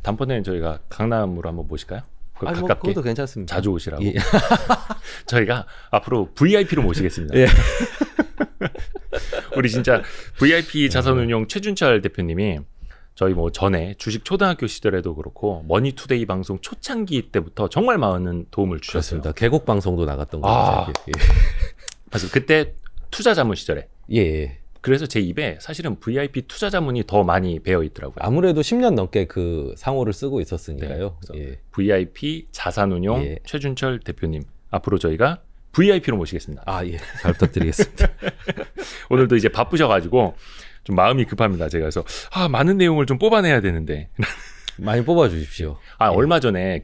다음번에는 저희가 강남으로 한번 모실까요? 가깝게 그것도 괜찮습니다. 자주 오시라고. 예. 저희가 앞으로 VIP로 모시겠습니다. 예. 우리 진짜 VIP 자산운용 최준철 대표님이 저희 뭐 전에 주식 초등학교 시절에도 그렇고 머니투데이 방송 초창기 때부터 정말 많은 도움을 주셨어요. 그렇습니다. 개국 방송도 나갔던 거죠. 맞아요. 그때 투자 자문 시절에. 예. 그래서 제 입에 사실은 VIP 투자 자문이 더 많이 배어 있더라고요. 아무래도 10년 넘게 그 상호를 쓰고 있었으니까요. 네, VIP 자산운용 예. 최준철 대표님 앞으로 저희가 VIP로 모시겠습니다. 예. 잘 부탁드리겠습니다. 오늘도 이제 바쁘셔가지고 좀 마음이 급합니다. 제가 그래서 많은 내용을 좀 뽑아내야 되는데 많이 뽑아주십시오. 예. 얼마 전에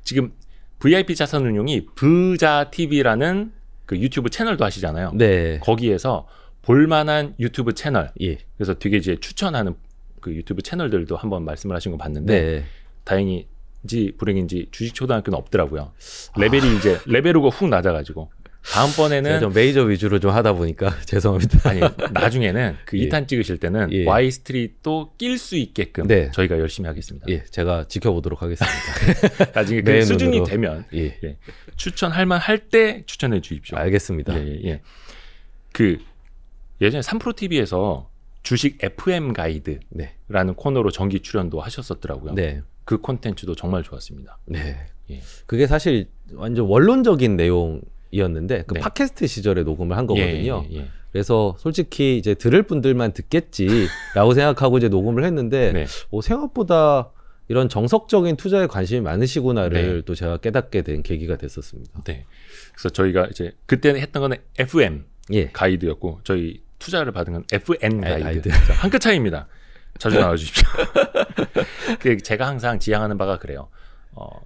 지금 VIP 자산운용이 부자 TV라는 그 유튜브 채널도 하시잖아요. 네. 거기에서 볼만한 유튜브 채널. 예. 그래서 되게 이제 추천하는 그 유튜브 채널들도 한번 말씀을 하신 거 봤는데 네. 다행인지 불행인지 주식 초등학교는 없더라고요. 레벨이 이제 레벨로가 훅 낮아가지고 다음번에는 좀 메이저 위주로 좀 하다 보니까 죄송합니다. 아니 나중에는 그 예. 2탄 찍으실 때는 예. Y스트릿도 낄 수 있게끔 네. 저희가 열심히 하겠습니다. 예, 제가 지켜보도록 하겠습니다. 나중에 그 내 수준이 눈으로. 되면 예. 추천할 만할 때 추천해 주십시오. 알겠습니다. 예. 그 예전에 3프로TV에서 주식 FM 가이드라는 네. 코너로 정기 출연도 하셨었더라고요. 네. 그 콘텐츠도 정말 좋았습니다. 네. 예. 그게 사실 완전 원론적인 내용이었는데 그 네. 팟캐스트 시절에 녹음을 한 거거든요. 예. 그래서 솔직히 이제 들을 분들만 듣겠지라고 생각하고 이제 녹음을 했는데 네. 생각보다 이런 정석적인 투자에 관심이 많으시구나를 네. 또 제가 깨닫게 된 계기가 됐었습니다. 네. 그래서 저희가 이제 그때 했던 거는 FM 예. 가이드였고 저희 투자를 받은 건 FN 가이드. 가이드. 한 끗 차이입니다. 자주 나와주십시오. 제가 항상 지향하는 바가 그래요.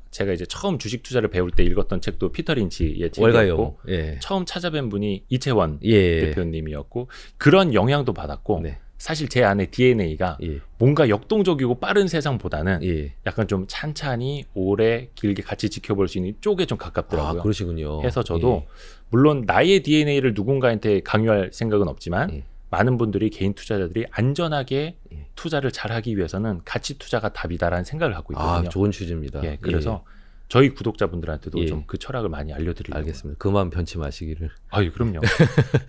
제가 이제 처음 주식 투자를 배울 때 읽었던 책도 피터 린치의 책이었고 월가요. 예. 처음 찾아뵌 분이 이채원 예. 대표님이었고 그런 영향도 받았고 네. 사실 제 안에 DNA가 예. 뭔가 역동적이고 빠른 세상보다는 예. 약간 좀 찬찬히 오래 길게 같이 지켜볼 수 있는 쪽에 좀 가깝더라고요. 그러시군요. 해서 저도 물론 나의 DNA를 누군가한테 강요할 생각은 없지만 예. 많은 분들이 개인 투자자들이 안전하게 예. 투자를 잘하기 위해서는 가치 투자가 답이다라는 생각을 갖고 있거든요. 좋은 취지입니다. 예, 그래서 저희 구독자분들한테도 예. 좀 그 철학을 많이 알려드리려고. 알겠습니다. 그만 변치 마시기를. 그럼요.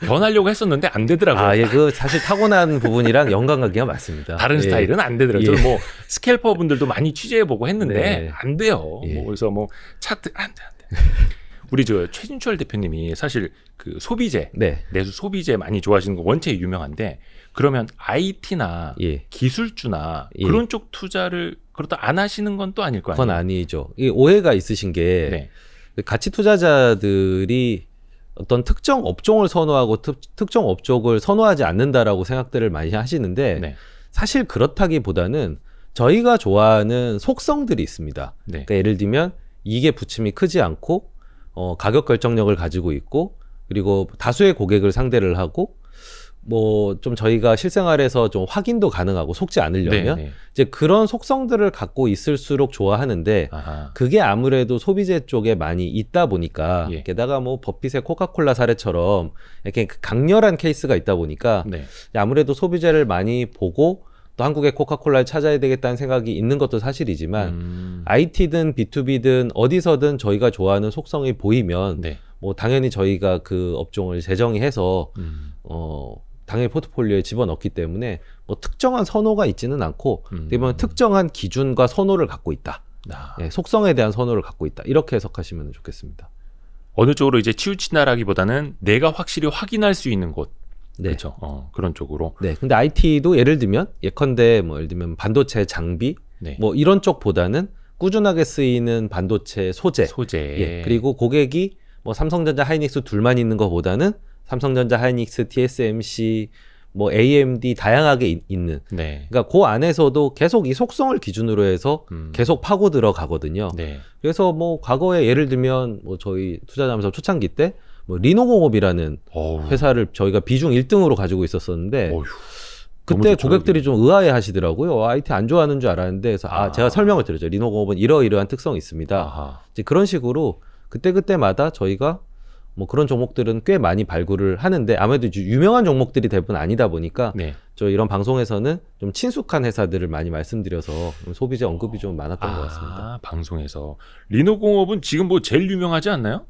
변하려고 했었는데 안 되더라고요. 예, 그 사실 타고난 부분이랑 연관관계가 맞습니다. 다른 스타일은 안 되더라고요. 예. 저는 뭐 스캘퍼 분들도 많이 취재해보고 했는데 네. 안 돼요. 예. 그래서 뭐 차트 안 돼. 우리 저 최진철 대표님이 사실 그 소비재, 네. 내수 소비재 많이 좋아하시는 거 원체 유명한데 그러면 IT나 예. 기술주나 예. 그런 쪽 투자를 그렇다 안 하시는 건 또 아닐 거 아니에요? 그건 아니죠. 이 오해가 있으신 게 네. 가치 투자자들이 어떤 특정 업종을 선호하고 특정 업종을 선호하지 않는다라고 생각들을 많이 하시는데 네. 사실 그렇다기보다는 저희가 좋아하는 속성들이 있습니다. 네. 그러니까 예를 들면 이익의 부침이 크지 않고 가격 결정력을 가지고 있고 그리고 다수의 고객을 상대를 하고 뭐 좀 저희가 실생활에서 좀 확인도 가능하고 속지 않으려면 네. 이제 그런 속성들을 갖고 있을수록 좋아하는데 아하. 그게 아무래도 소비재 쪽에 많이 있다 보니까 예. 게다가 뭐 버핏의 코카콜라 사례처럼 이렇게 강렬한 케이스가 있다 보니까 네. 아무래도 소비재를 많이 보고 또 한국의 코카콜라를 찾아야 되겠다는 생각이 있는 것도 사실이지만 IT든 B2B든 어디서든 저희가 좋아하는 속성이 보이면 네. 뭐 당연히 저희가 그 업종을 재정의해서 당연히 포트폴리오에 집어넣기 때문에 뭐 특정한 선호가 있지는 않고 어떻게 보면 특정한 기준과 선호를 갖고 있다. 예, 속성에 대한 선호를 갖고 있다. 이렇게 해석하시면 좋겠습니다. 어느 쪽으로 이제 치우친다라기보다는 내가 확실히 확인할 수 있는 곳. 네. 그렇죠. 그런 쪽으로. 네. 근데 IT도 예를 들면 예컨대 뭐 예를 들면 반도체 장비 네. 뭐 이런 쪽보다는 꾸준하게 쓰이는 반도체 소재. 예. 그리고 고객이 뭐 삼성전자 하이닉스 둘만 있는 것보다는 삼성전자 하이닉스, TSMC, 뭐 AMD 다양하게 있는. 네. 그러니까 그 안에서도 계속 이 속성을 기준으로 해서 계속 파고 들어가거든요. 네. 그래서 뭐 과거에 예를 들면 뭐 저희 투자자면서 초창기 때 뭐 리노공업이라는 회사를 저희가 비중 1등으로 가지고 있었었는데 그때 고객들이 좀 의아해 하시더라고요. IT 안 좋아하는 줄 알았는데 그래서 제가 설명을 드렸죠. 리노공업은 이러이러한 특성이 있습니다. 이제 그런 식으로 그때그때마다 저희가 뭐 그런 종목들은 꽤 많이 발굴을 하는데 아무래도 유명한 종목들이 대부분 아니다 보니까 네. 저 이런 방송에서는 좀 친숙한 회사들을 많이 말씀드려서 소비재 언급이 좀 많았던 것 같습니다. 방송에서 리노공업은 지금 뭐 제일 유명하지 않나요?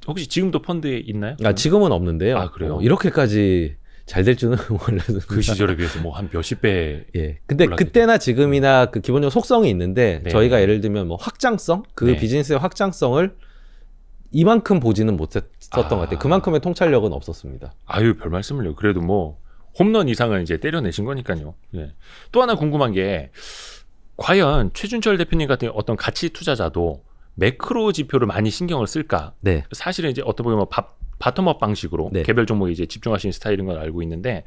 혹시 지금도 펀드에 있나요? 지금은 없는데요. 그래요? 이렇게까지 잘 될 줄은 몰랐습니다. 그 시절에 비해서 뭐 한 몇십 배. 예. 근데 그때나 지금이나 그 기본적으로 속성이 있는데 네. 저희가 예를 들면 뭐 확장성, 그 네. 비즈니스의 확장성을 이만큼 보지는 못했었던 것 같아요. 그만큼의 통찰력은 없었습니다. 별 말씀을요. 그래도 뭐 홈런 이상은 이제 때려내신 거니까요. 예. 또 하나 궁금한 게 과연 최준철 대표님 같은 어떤 가치 투자자도 매크로 지표를 많이 신경을 쓸까? 네. 사실은 이제 어떻게 보면 바텀업 방식으로 네. 개별 종목에 이제 집중하시는 스타일인 건 알고 있는데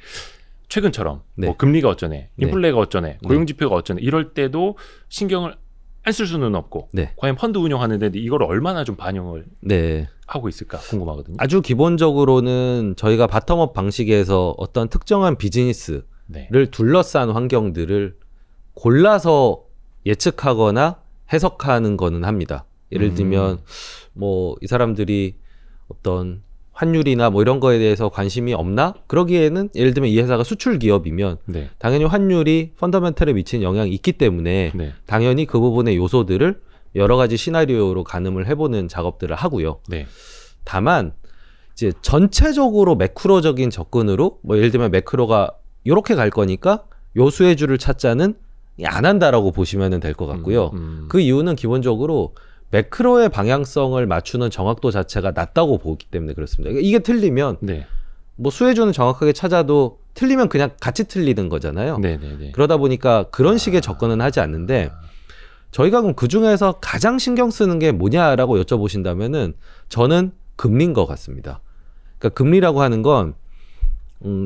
최근처럼 네. 뭐 금리가 어쩌네, 네. 인플레가 어쩌네, 고용 지표가 어쩌네 이럴 때도 신경을 안 쓸 수는 없고 네. 과연 펀드 운영하는데 이걸 얼마나 좀 반영을 네. 하고 있을까 궁금하거든요. 아주 기본적으로는 저희가 바텀업 방식에서 어떤 특정한 비즈니스를 네. 둘러싼 환경들을 골라서 예측하거나 해석하는 거는 합니다. 예를 들면 뭐 이 사람들이 어떤 환율이나 뭐 이런 거에 대해서 관심이 없나? 그러기에는 예를 들면 이 회사가 수출 기업이면 네. 당연히 환율이 펀더멘털에 미치는 영향이 있기 때문에 네. 당연히 그 부분의 요소들을 여러 가지 시나리오로 가늠을 해보는 작업들을 하고요. 네. 다만 이제 전체적으로 매크로적인 접근으로 뭐 예를 들면 매크로가 이렇게 갈 거니까 요 수혜주를 찾자는 안 한다라고 보시면 될 것 같고요. 그 이유는 기본적으로 매크로의 방향성을 맞추는 정확도 자체가 낮다고 보기 때문에 그렇습니다. 이게 틀리면 네. 뭐 수혜주는 정확하게 찾아도 틀리면 그냥 같이 틀리는 거잖아요. 네네네. 그러다 보니까 그런 식의 접근은 하지 않는데 저희가 그럼 그 중에서 가장 신경 쓰는 게 뭐냐라고 여쭤보신다면은 저는 금리인 것 같습니다. 그러니까 금리라고 하는 건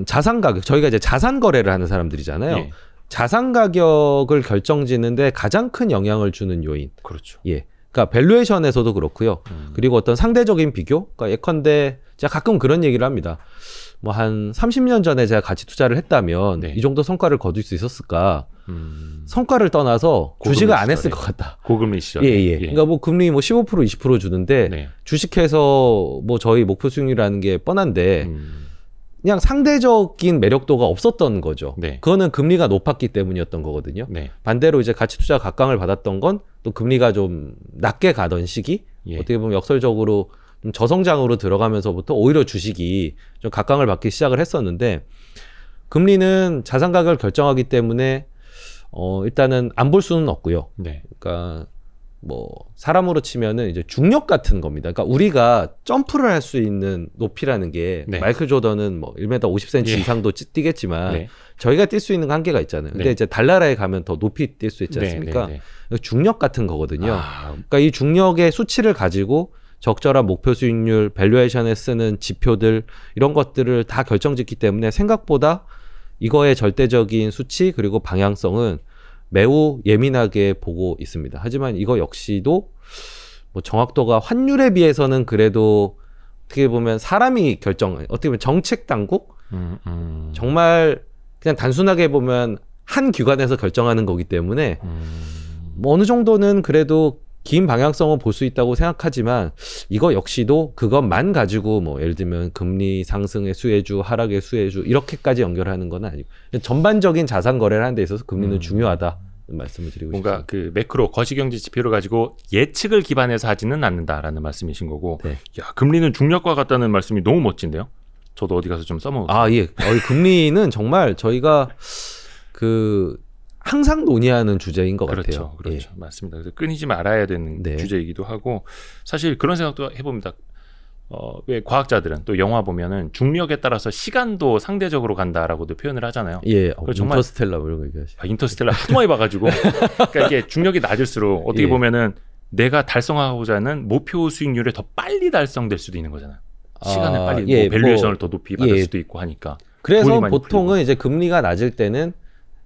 자산 가격, 저희가 이제 자산 거래를 하는 사람들이잖아요. 예. 자산 가격을 결정짓는데 가장 큰 영향을 주는 요인. 그렇죠. 예. 그러니까 밸류에이션에서도 그렇고요. 그리고 어떤 상대적인 비교. 그러니까 예컨대 제가 가끔 그런 얘기를 합니다. 뭐 한 30년 전에 제가 같이 투자를 했다면 네. 이 정도 성과를 거둘 수 있었을까? 성과를 떠나서 주식을 안 했을 것 같다. 고금리 시절. 예. 그러니까 뭐 금리 뭐 15% 20% 주는데 네. 주식해서 뭐 저희 목표 수익률이라는 게 뻔한데 그냥 상대적인 매력도가 없었던 거죠. 네. 그거는 금리가 높았기 때문이었던 거거든요. 네. 반대로 이제 가치 투자 각광을 받았던 건 또 금리가 좀 낮게 가던 시기. 예. 어떻게 보면 역설적으로 좀 저성장으로 들어가면서부터 오히려 주식이 좀 각광을 받기 시작을 했었는데 금리는 자산 가격을 결정하기 때문에 일단은 안 볼 수는 없고요. 네. 그러니까 뭐 사람으로 치면은 이제 중력 같은 겁니다. 그러니까 우리가 점프를 할 수 있는 높이라는 게 네. 마이클 조던은 뭐 1m 50cm 예. 이상도 뛰겠지만 네. 저희가 뛸 수 있는 한계가 있잖아요. 근데 네. 이제 달나라에 가면 더 높이 뛸 수 있지 않습니까? 네. 중력 같은 거거든요. 아, 그러니까 이 중력의 수치를 가지고 적절한 목표 수익률, 밸류에이션에 쓰는 지표들 이런 것들을 다 결정짓기 때문에 생각보다 이거의 절대적인 수치 그리고 방향성은 매우 예민하게 보고 있습니다. 하지만 이거 역시도 뭐 정확도가 환율에 비해서는 그래도 어떻게 보면 사람이 어떻게 보면 정책 당국? 정말 그냥 단순하게 보면 한 기관에서 결정하는 거기 때문에 뭐 어느 정도는 그래도 긴 방향성을 볼 수 있다고 생각하지만 이거 역시도 그것만 가지고 뭐 예를 들면 금리 상승의 수혜주, 하락의 수혜주 이렇게까지 연결하는 건 아니고 전반적인 자산 거래를 하는 데 있어서 금리는 중요하다 말씀을 드리고 뭔가 싶습니다. 그 매크로 거시경제 지표를 가지고 예측을 기반해서 하지는 않는다라는 말씀이신 거고 네. 야 금리는 중력과 같다는 말씀이 너무 멋진데요. 저도 어디 가서 좀 써먹을게요. 아, 예. 금리는 정말 저희가 항상 논의하는 주제인 것 같아요. 그렇죠. 맞습니다. 그래서 끊이지 말아야 되는 네. 주제이기도 하고 사실 그런 생각도 해봅니다. 왜 과학자들은 또 영화 보면은 중력에 따라서 시간도 상대적으로 간다라고도 표현을 하잖아요. 예. 정말 인터스텔라 뭐 이런 거 얘기하시죠. 인터스텔라 하도 많이 봐가지고 그러니까 이게 중력이 낮을수록 어떻게 예. 보면은 내가 달성하고자 하는 목표 수익률에 더 빨리 달성될 수도 있는 거잖아요. 시간을 빨리 예, 밸류에이션을 더 높이 받을 예. 수도 있고 하니까. 그래서 돈이 많이 보통은 풀리고. 이제 금리가 낮을 때는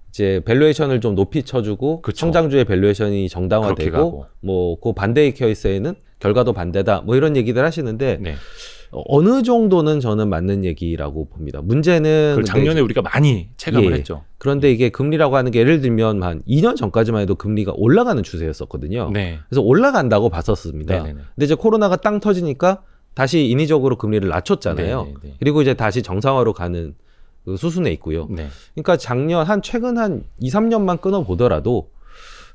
이제 밸류에이션을 좀 높이 쳐주고 그쵸. 성장주의 밸류에이션이 그렇게 정당화되고 가고. 뭐 그 반대의 케이스에는 결과도 반대다 뭐 이런 얘기들 하시는데 네. 어느 정도는 저는 맞는 얘기라고 봅니다. 문제는 그걸 근데 작년에 우리가 많이 체감을 예. 했죠. 그런데 이게 금리라고 하는 게 예를 들면 한 2년 전까지만 해도 금리가 올라가는 추세였었거든요. 네. 그래서 올라간다고 봤었습니다. 네네네. 근데 이제 코로나가 땅 터지니까 다시 인위적으로 금리를 낮췄잖아요. 네네네. 그리고 이제 다시 정상화로 가는 그 수순에 있고요. 네. 그러니까 최근 한 2, 3년만 끊어보더라도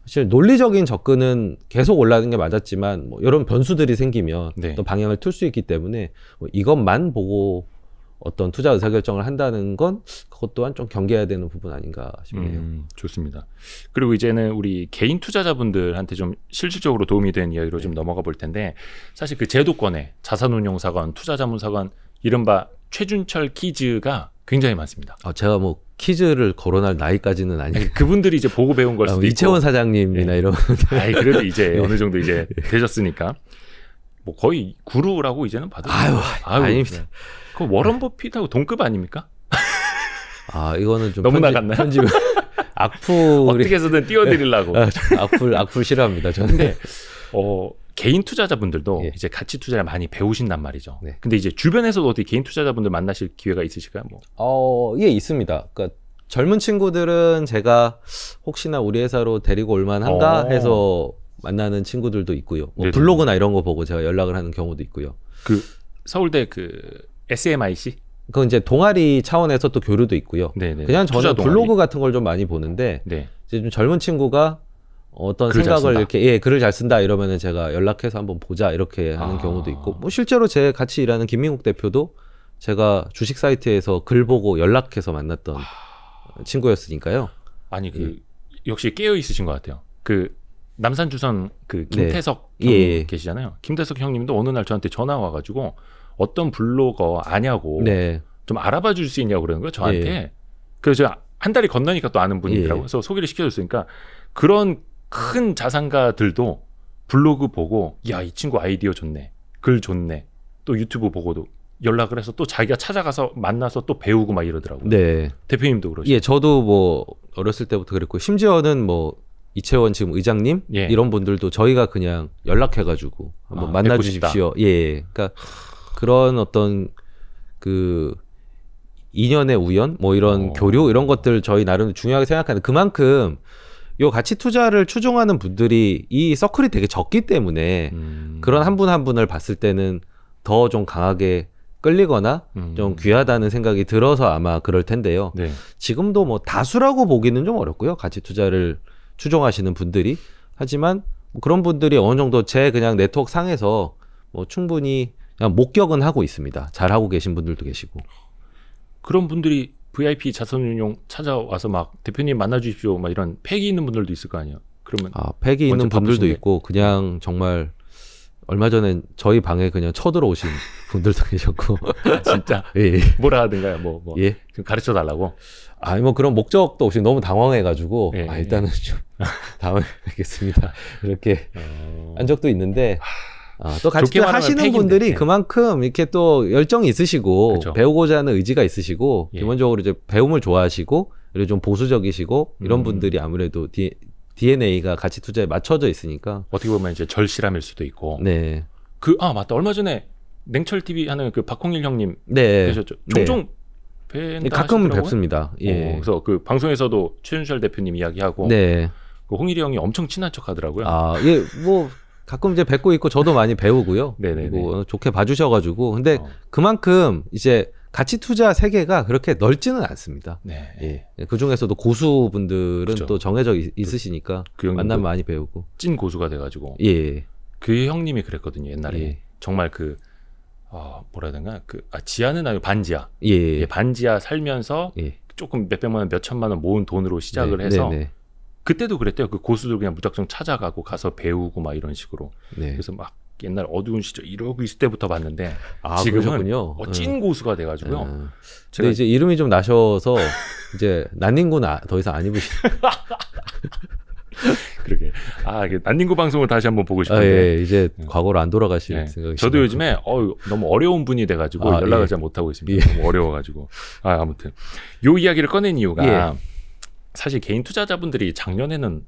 사실 논리적인 접근은 계속 올라가는 게 맞았지만 뭐 이런 변수들이 생기면 네. 또 방향을 틀 수 있기 때문에 뭐 이것만 보고 어떤 투자 의사결정을 한다는 건 그것 또한 좀 경계해야 되는 부분 아닌가 싶네요. 좋습니다. 그리고 이제는 우리 개인 투자자분들한테 좀 실질적으로 도움이 되는 이야기로 좀 넘어가 볼 텐데 사실 그 제도권에 자산운용사건, 투자자문사건 이른바 최준철 키즈가 굉장히 많습니다. 제가 뭐 퀴즈를 거론할 나이까지는 아니고 그분들이 이제 보고 배운 걸 수도 있고 이채원 사장님이나 이런 아이 그래도 이제 어느 정도 이제 되셨으니까 뭐 거의 구루라고 이제는 봐도 아닙니다. 네. 그 워런 버핏하고 동급 아닙니까? 이거는 좀 너무 나갔나요? 편집 어떻게 해서든 띄워드리려고. 악플 싫어합니다. 저는. 근데 개인 투자자분들도 예. 이제 가치 투자를 많이 배우신단 말이죠. 네. 근데 이제 주변에서도 어떻게 개인 투자자분들 만나실 기회가 있으실까요? 뭐. 예, 있습니다. 그러니까 젊은 친구들은 제가 혹시나 우리 회사로 데리고 올 만한가 해서 만나는 친구들도 있고요. 뭐 블로그나 이런 거 보고 제가 연락을 하는 경우도 있고요. 그 서울대 그 SMIC? 그건 이제 동아리 차원에서 또 교류도 있고요. 네네. 그냥 저는 블로그 같은 걸 좀 많이 보는데 네. 이제 좀 젊은 친구가 어떤 생각을 이렇게 글을 잘 쓴다 이러면은 제가 연락해서 한번 보자 이렇게 하는 경우도 있고 뭐 실제로 제 같이 일하는 김민국 대표도 제가 주식 사이트에서 글 보고 연락해서 만났던 친구였으니까요. 아니 역시 깨어 있으신 것 같아요. 그 남산주선 그 김태석 형 계시잖아요. 김태석 형님도 어느 날 저한테 전화 와가지고 어떤 블로거 아냐고 좀 알아봐 줄 수 있냐고 그러는 거예요 저한테. 그래서 제가 한 달이 건너니까 또 아는 분이더라고요. 그래서 소개를 시켜줬으니까 그런 큰 자산가들도 블로그 보고 야, 이 친구 아이디어 좋네, 글 좋네, 또 유튜브 보고도 연락을 해서 또 자기가 찾아가서 만나서 또 배우고 막 이러더라고요. 네. 대표님도 그러시죠? 예, 저도 뭐 어렸을 때부터 그랬고 심지어는 뭐 이채원 지금 의장님 이런 분들도 저희가 그냥 연락해가지고 한번 만나주십시오. 예, 그러니까 그런 어떤 그 인연의 우연, 뭐 이런 교류 이런 것들 저희 나름 중요하게 생각하는 그만큼. 요 가치 투자를 추종하는 분들이 이 서클이 되게 적기 때문에 그런 한 분 한 분을 봤을 때는 더 좀 강하게 끌리거나 좀 귀하다는 생각이 들어서 아마 그럴 텐데요. 네. 지금도 뭐 다수라고 보기는 좀 어렵고요. 가치 투자를 추종하시는 분들이. 하지만 그런 분들이 어느 정도 제 그냥 네트워크 상에서 뭐 충분히 그냥 목격은 하고 있습니다. 잘하고 계신 분들도 계시고. 그런 분들이 VIP 자산운용 찾아와서 막 대표님 만나주십시오 막 이런 팩이 있는 분들도 있을 거 아니에요. 그러면 팩이 있는 분들도 있고 그냥 정말 얼마 전에 저희 방에 그냥 쳐들어오신 분들도 계셨고 진짜 뭐라 하든가요. 뭐 좀 가르쳐 달라고. 뭐 그런 목적도 없이 너무 당황해가지고 일단은 좀 다음에 뵙겠습니다 이렇게 한 적도 있는데. 또 같이 하시는 분들이 그만큼 이렇게 또 열정이 있으시고 그렇죠. 배우고자 하는 의지가 있으시고 기본적으로 이제 배움을 좋아하시고 그리고 좀 보수적이시고 이런 분들이 아무래도 DNA가 가치 투자에 맞춰져 있으니까 어떻게 보면 이제 절실함일 수도 있고. 네. 맞다. 얼마 전에 냉철 TV 하는 그 박홍일 형님 계셨죠. 종종 가끔 뵙습니다. 그래서 그 방송에서도 최준철 대표님 이야기하고 그 홍일이 형이 엄청 친한 척하더라고요. 뭐. 가끔 이제 뵙고 있고 저도 많이 배우고요. 그리고 좋게 봐주셔가지고 근데 그만큼 이제 가치 투자 세계가 그렇게 넓지는 않습니다. 그 중에서도 고수분들은 또 정해져 있으시니까 그 만나면 많이 배우고 찐 고수가 돼가지고 그 형님이 그랬거든요 옛날에 정말 그 뭐라 해야 되나 지하는 아니고 반지하 반지하 살면서 조금 몇백만 원 몇천만 원 모은 돈으로 시작을 해서 그때도 그랬대요. 그 고수들 그냥 무작정 찾아가고 가서 배우고 막 이런 식으로. 그래서 막 옛날 어두운 시절 이러고 있을 때부터 봤는데 지금은 찐 고수가 돼가지고요. 근데 이제 이름이 좀 나셔서 이제 난닝구는 더 이상 안 입으시는. 그러게. 난닝구 방송을 다시 한번 보고 싶은데 이제 과거로 안 돌아가실 생각이. 저도 요즘에 너무 어려운 분이 돼가지고 연락을 잘 못하고 있습니다. 너무 어려워가지고. 아무튼 요 이야기를 꺼낸 이유가. 사실 개인 투자자분들이 작년에는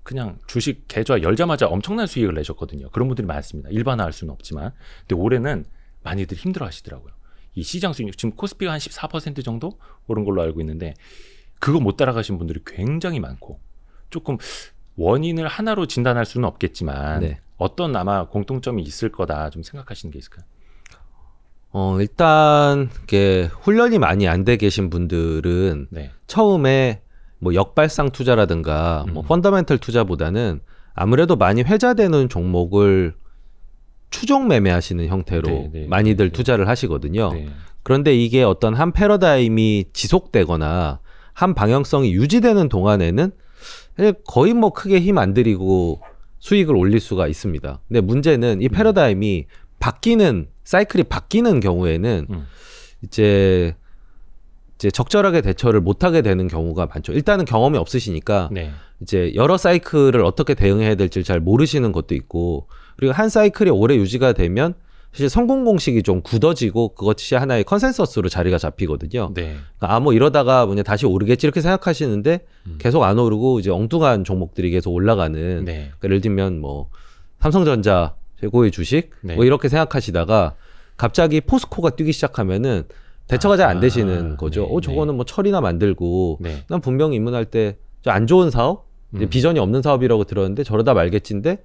그냥 주식 계좌 열자마자 엄청난 수익을 내셨거든요. 그런 분들이 많습니다. 일반화할 수는 없지만. 근데 올해는 많이들 힘들어 하시더라고요. 이 시장 수익률, 지금 코스피가 한 14% 정도 오른 걸로 알고 있는데 그거 못 따라가신 분들이 굉장히 많고 조금 원인을 하나로 진단할 수는 없겠지만 어떤 아마 공통점이 있을 거다 좀 생각하시는 게 있을까요? 일단 이게 훈련이 많이 안 돼 계신 분들은 네. 처음에 뭐 역발상 투자라든가 뭐 펀더멘털 투자보다는 아무래도 많이 회자되는 종목을 추종 매매하시는 형태로 네, 네, 많이들 네. 투자를 하시거든요. 네. 그런데 이게 어떤 한 패러다임이 지속되거나 한 방향성이 유지되는 동안에는 거의 뭐 크게 힘 안 들이고 수익을 올릴 수가 있습니다. 근데 문제는 이 패러다임이 바뀌는 사이클이 바뀌는 경우에는 이제 적절하게 대처를 못하게 되는 경우가 많죠. 일단은 경험이 없으시니까 네. 이제 여러 사이클을 어떻게 대응해야 될지 잘 모르시는 것도 있고, 그리고 한 사이클이 오래 유지가 되면 사실 성공 공식이 좀 굳어지고 그것이 하나의 컨센서스로 자리가 잡히거든요. 네. 그러니까 뭐 이러다가 뭐냐 다시 오르겠지 이렇게 생각하시는데 계속 안 오르고 이제 엉뚱한 종목들이 계속 올라가는. 네. 그러니까 예를 들면 뭐 삼성전자 최고의 주식 네. 뭐 이렇게 생각하시다가 갑자기 포스코가 뛰기 시작하면은 대처가 잘 안 되시는 거죠. 네, 저거는 뭐 철이나 만들고 네. 난 분명히 입문할 때 안 좋은 사업, 이제 비전이 없는 사업이라고 들었는데 저러다 말겠지인데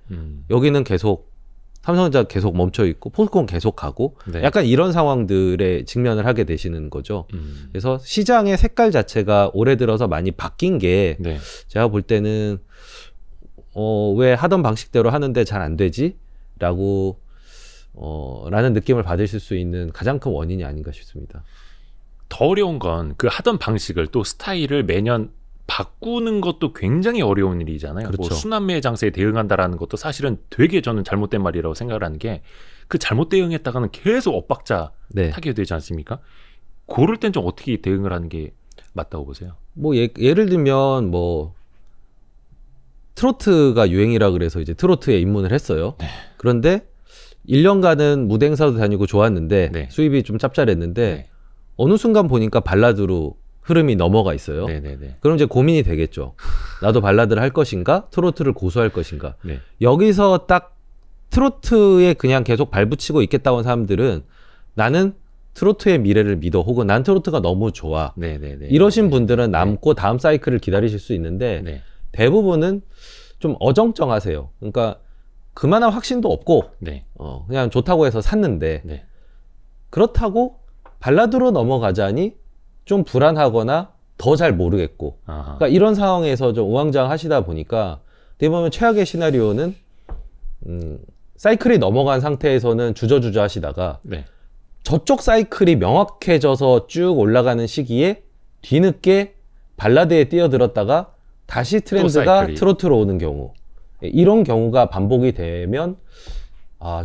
여기는 계속 삼성전자 계속 멈춰 있고 포스코는 계속 가고 네. 약간 이런 상황들에 직면을 하게 되시는 거죠. 그래서 시장의 색깔 자체가 올해 들어서 많이 바뀐 게 네. 제가 볼 때는 왜 하던 방식대로 하는데 잘 안 되지? 라고 라는 느낌을 받으실 수 있는 가장 큰 원인이 아닌가 싶습니다. 더 어려운 건 그 하던 방식을 또 스타일을 매년 바꾸는 것도 굉장히 어려운 일이잖아요. 그렇죠. 뭐 순환매 장세에 대응한다라는 것도 사실은 되게 저는 잘못된 말이라고 생각을 하는 게 그 잘못 대응했다가는 계속 엇박자 네. 타게 되지 않습니까? 그럴 땐 좀 어떻게 대응을 하는 게 맞다고 보세요? 뭐 예를 들면 뭐 트로트가 유행이라 그래서 이제 트로트에 입문을 했어요. 네. 그런데 1년간은 무대 행사도 다니고 좋았는데 네. 수입이 좀 짭짤했는데 네. 어느 순간 보니까 발라드로 흐름이 넘어가 있어요. 네네네. 그럼 이제 고민이 되겠죠. 나도 발라드를 할 것인가? 트로트를 고수할 것인가? 네. 여기서 딱 트로트에 그냥 계속 발붙이고 있겠다고 한 사람들은 나는 트로트의 미래를 믿어, 혹은 난 트로트가 너무 좋아. 네네네. 이러신 분들은 남고 다음 사이클을 기다리실 수 있는데 네. 대부분은 좀 어정쩡하세요. 그러니까 그만한 확신도 없고 네. 그냥 좋다고 해서 샀는데 네. 그렇다고 발라드로 넘어가자니 좀 불안하거나 더 잘 모르겠고, 아하. 그러니까 이런 상황에서 좀 우왕좌왕하시다 보니까 어떻게 보면 최악의 시나리오는 사이클이 넘어간 상태에서는 주저주저 하시다가 네. 저쪽 사이클이 명확해져서 쭉 올라가는 시기에 뒤늦게 발라드에 뛰어들었다가 다시 트렌드가 사이클이. 트로트로 오는 경우, 이런 경우가 반복이 되면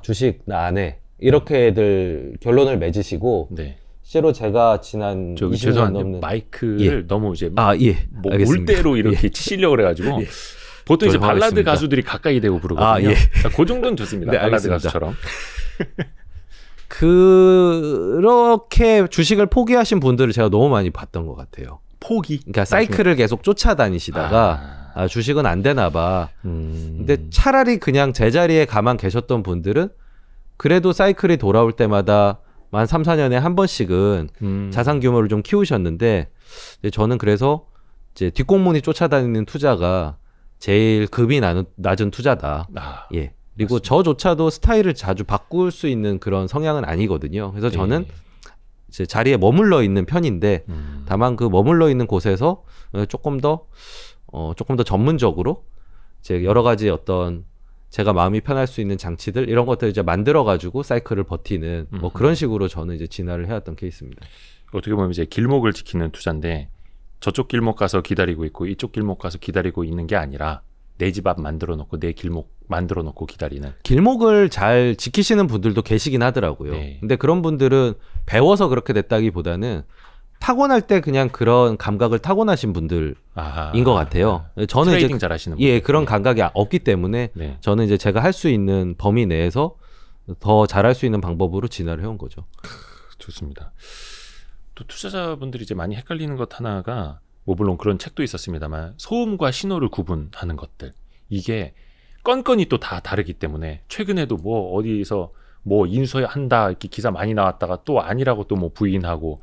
주식 나 안 해 이렇게들 결론을 맺으시고, 네. 실제로 제가 지난 저기 20년 죄송한데 넘는 마이크를 너무 이제 뭐 알겠습니다. 물대로 이렇게 치시려고 그래가지고 보통 이제 발라드 하겠습니다. 가수들이 가까이 대고 부르거든요. 그 정도는 좋습니다. 네, 발라드 알겠습니다. 가수처럼. 그렇게 주식을 포기하신 분들을 제가 너무 많이 봤던 것 같아요. 포기. 그러니까 사이클을 계속 쫓아다니시다가 주식은 안 되나 봐. 근데 차라리 그냥 제자리에 가만 계셨던 분들은 그래도 사이클이 돌아올 때마다 한 3, 4년에 한 번씩은 자산 규모를 좀 키우셨는데, 저는 그래서 이제 뒷공문이 쫓아다니는 투자가 제일 급이 낮은 투자다. 예. 그리고 맞습니다. 저조차도 스타일을 자주 바꿀 수 있는 그런 성향은 아니거든요. 그래서 저는 이제 자리에 머물러 있는 편인데, 다만 그 머물러 있는 곳에서 조금 더 전문적으로 이제 여러 가지 어떤 제가 마음이 편할 수 있는 장치들, 이런 것들 이제 만들어가지고 사이클을 버티는 뭐 그런 식으로 저는 이제 진화를 해왔던 케이스입니다. 어떻게 보면 이제 길목을 지키는 투자인데, 저쪽 길목 가서 기다리고 있고 이쪽 길목 가서 기다리고 있는 게 아니라 내 집 앞 만들어 놓고 내 길목 만들어 놓고 기다리는. 길목을 잘 지키시는 분들도 계시긴 하더라고요. 네. 근데 그런 분들은 배워서 그렇게 됐다기보다는 타고날 때 그냥 그런 감각을 타고나신 분들인 것 같아요. 저는 트레이딩 이제 잘하시는 분들. 그런 감각이 없기 때문에 네. 저는 이제 제가 할 수 있는 범위 내에서 더 잘할 수 있는 방법으로 진화를 해온 거죠. 좋습니다. 또 투자자분들이 이제 많이 헷갈리는 것 하나가, 뭐 물론 그런 책도 있었습니다만, 소음과 신호를 구분하는 것들, 이게 건건이 또 다 다르기 때문에, 최근에도 뭐 어디서 뭐 인수한다 이렇게 기사 많이 나왔다가 또 아니라고 또 뭐 부인하고,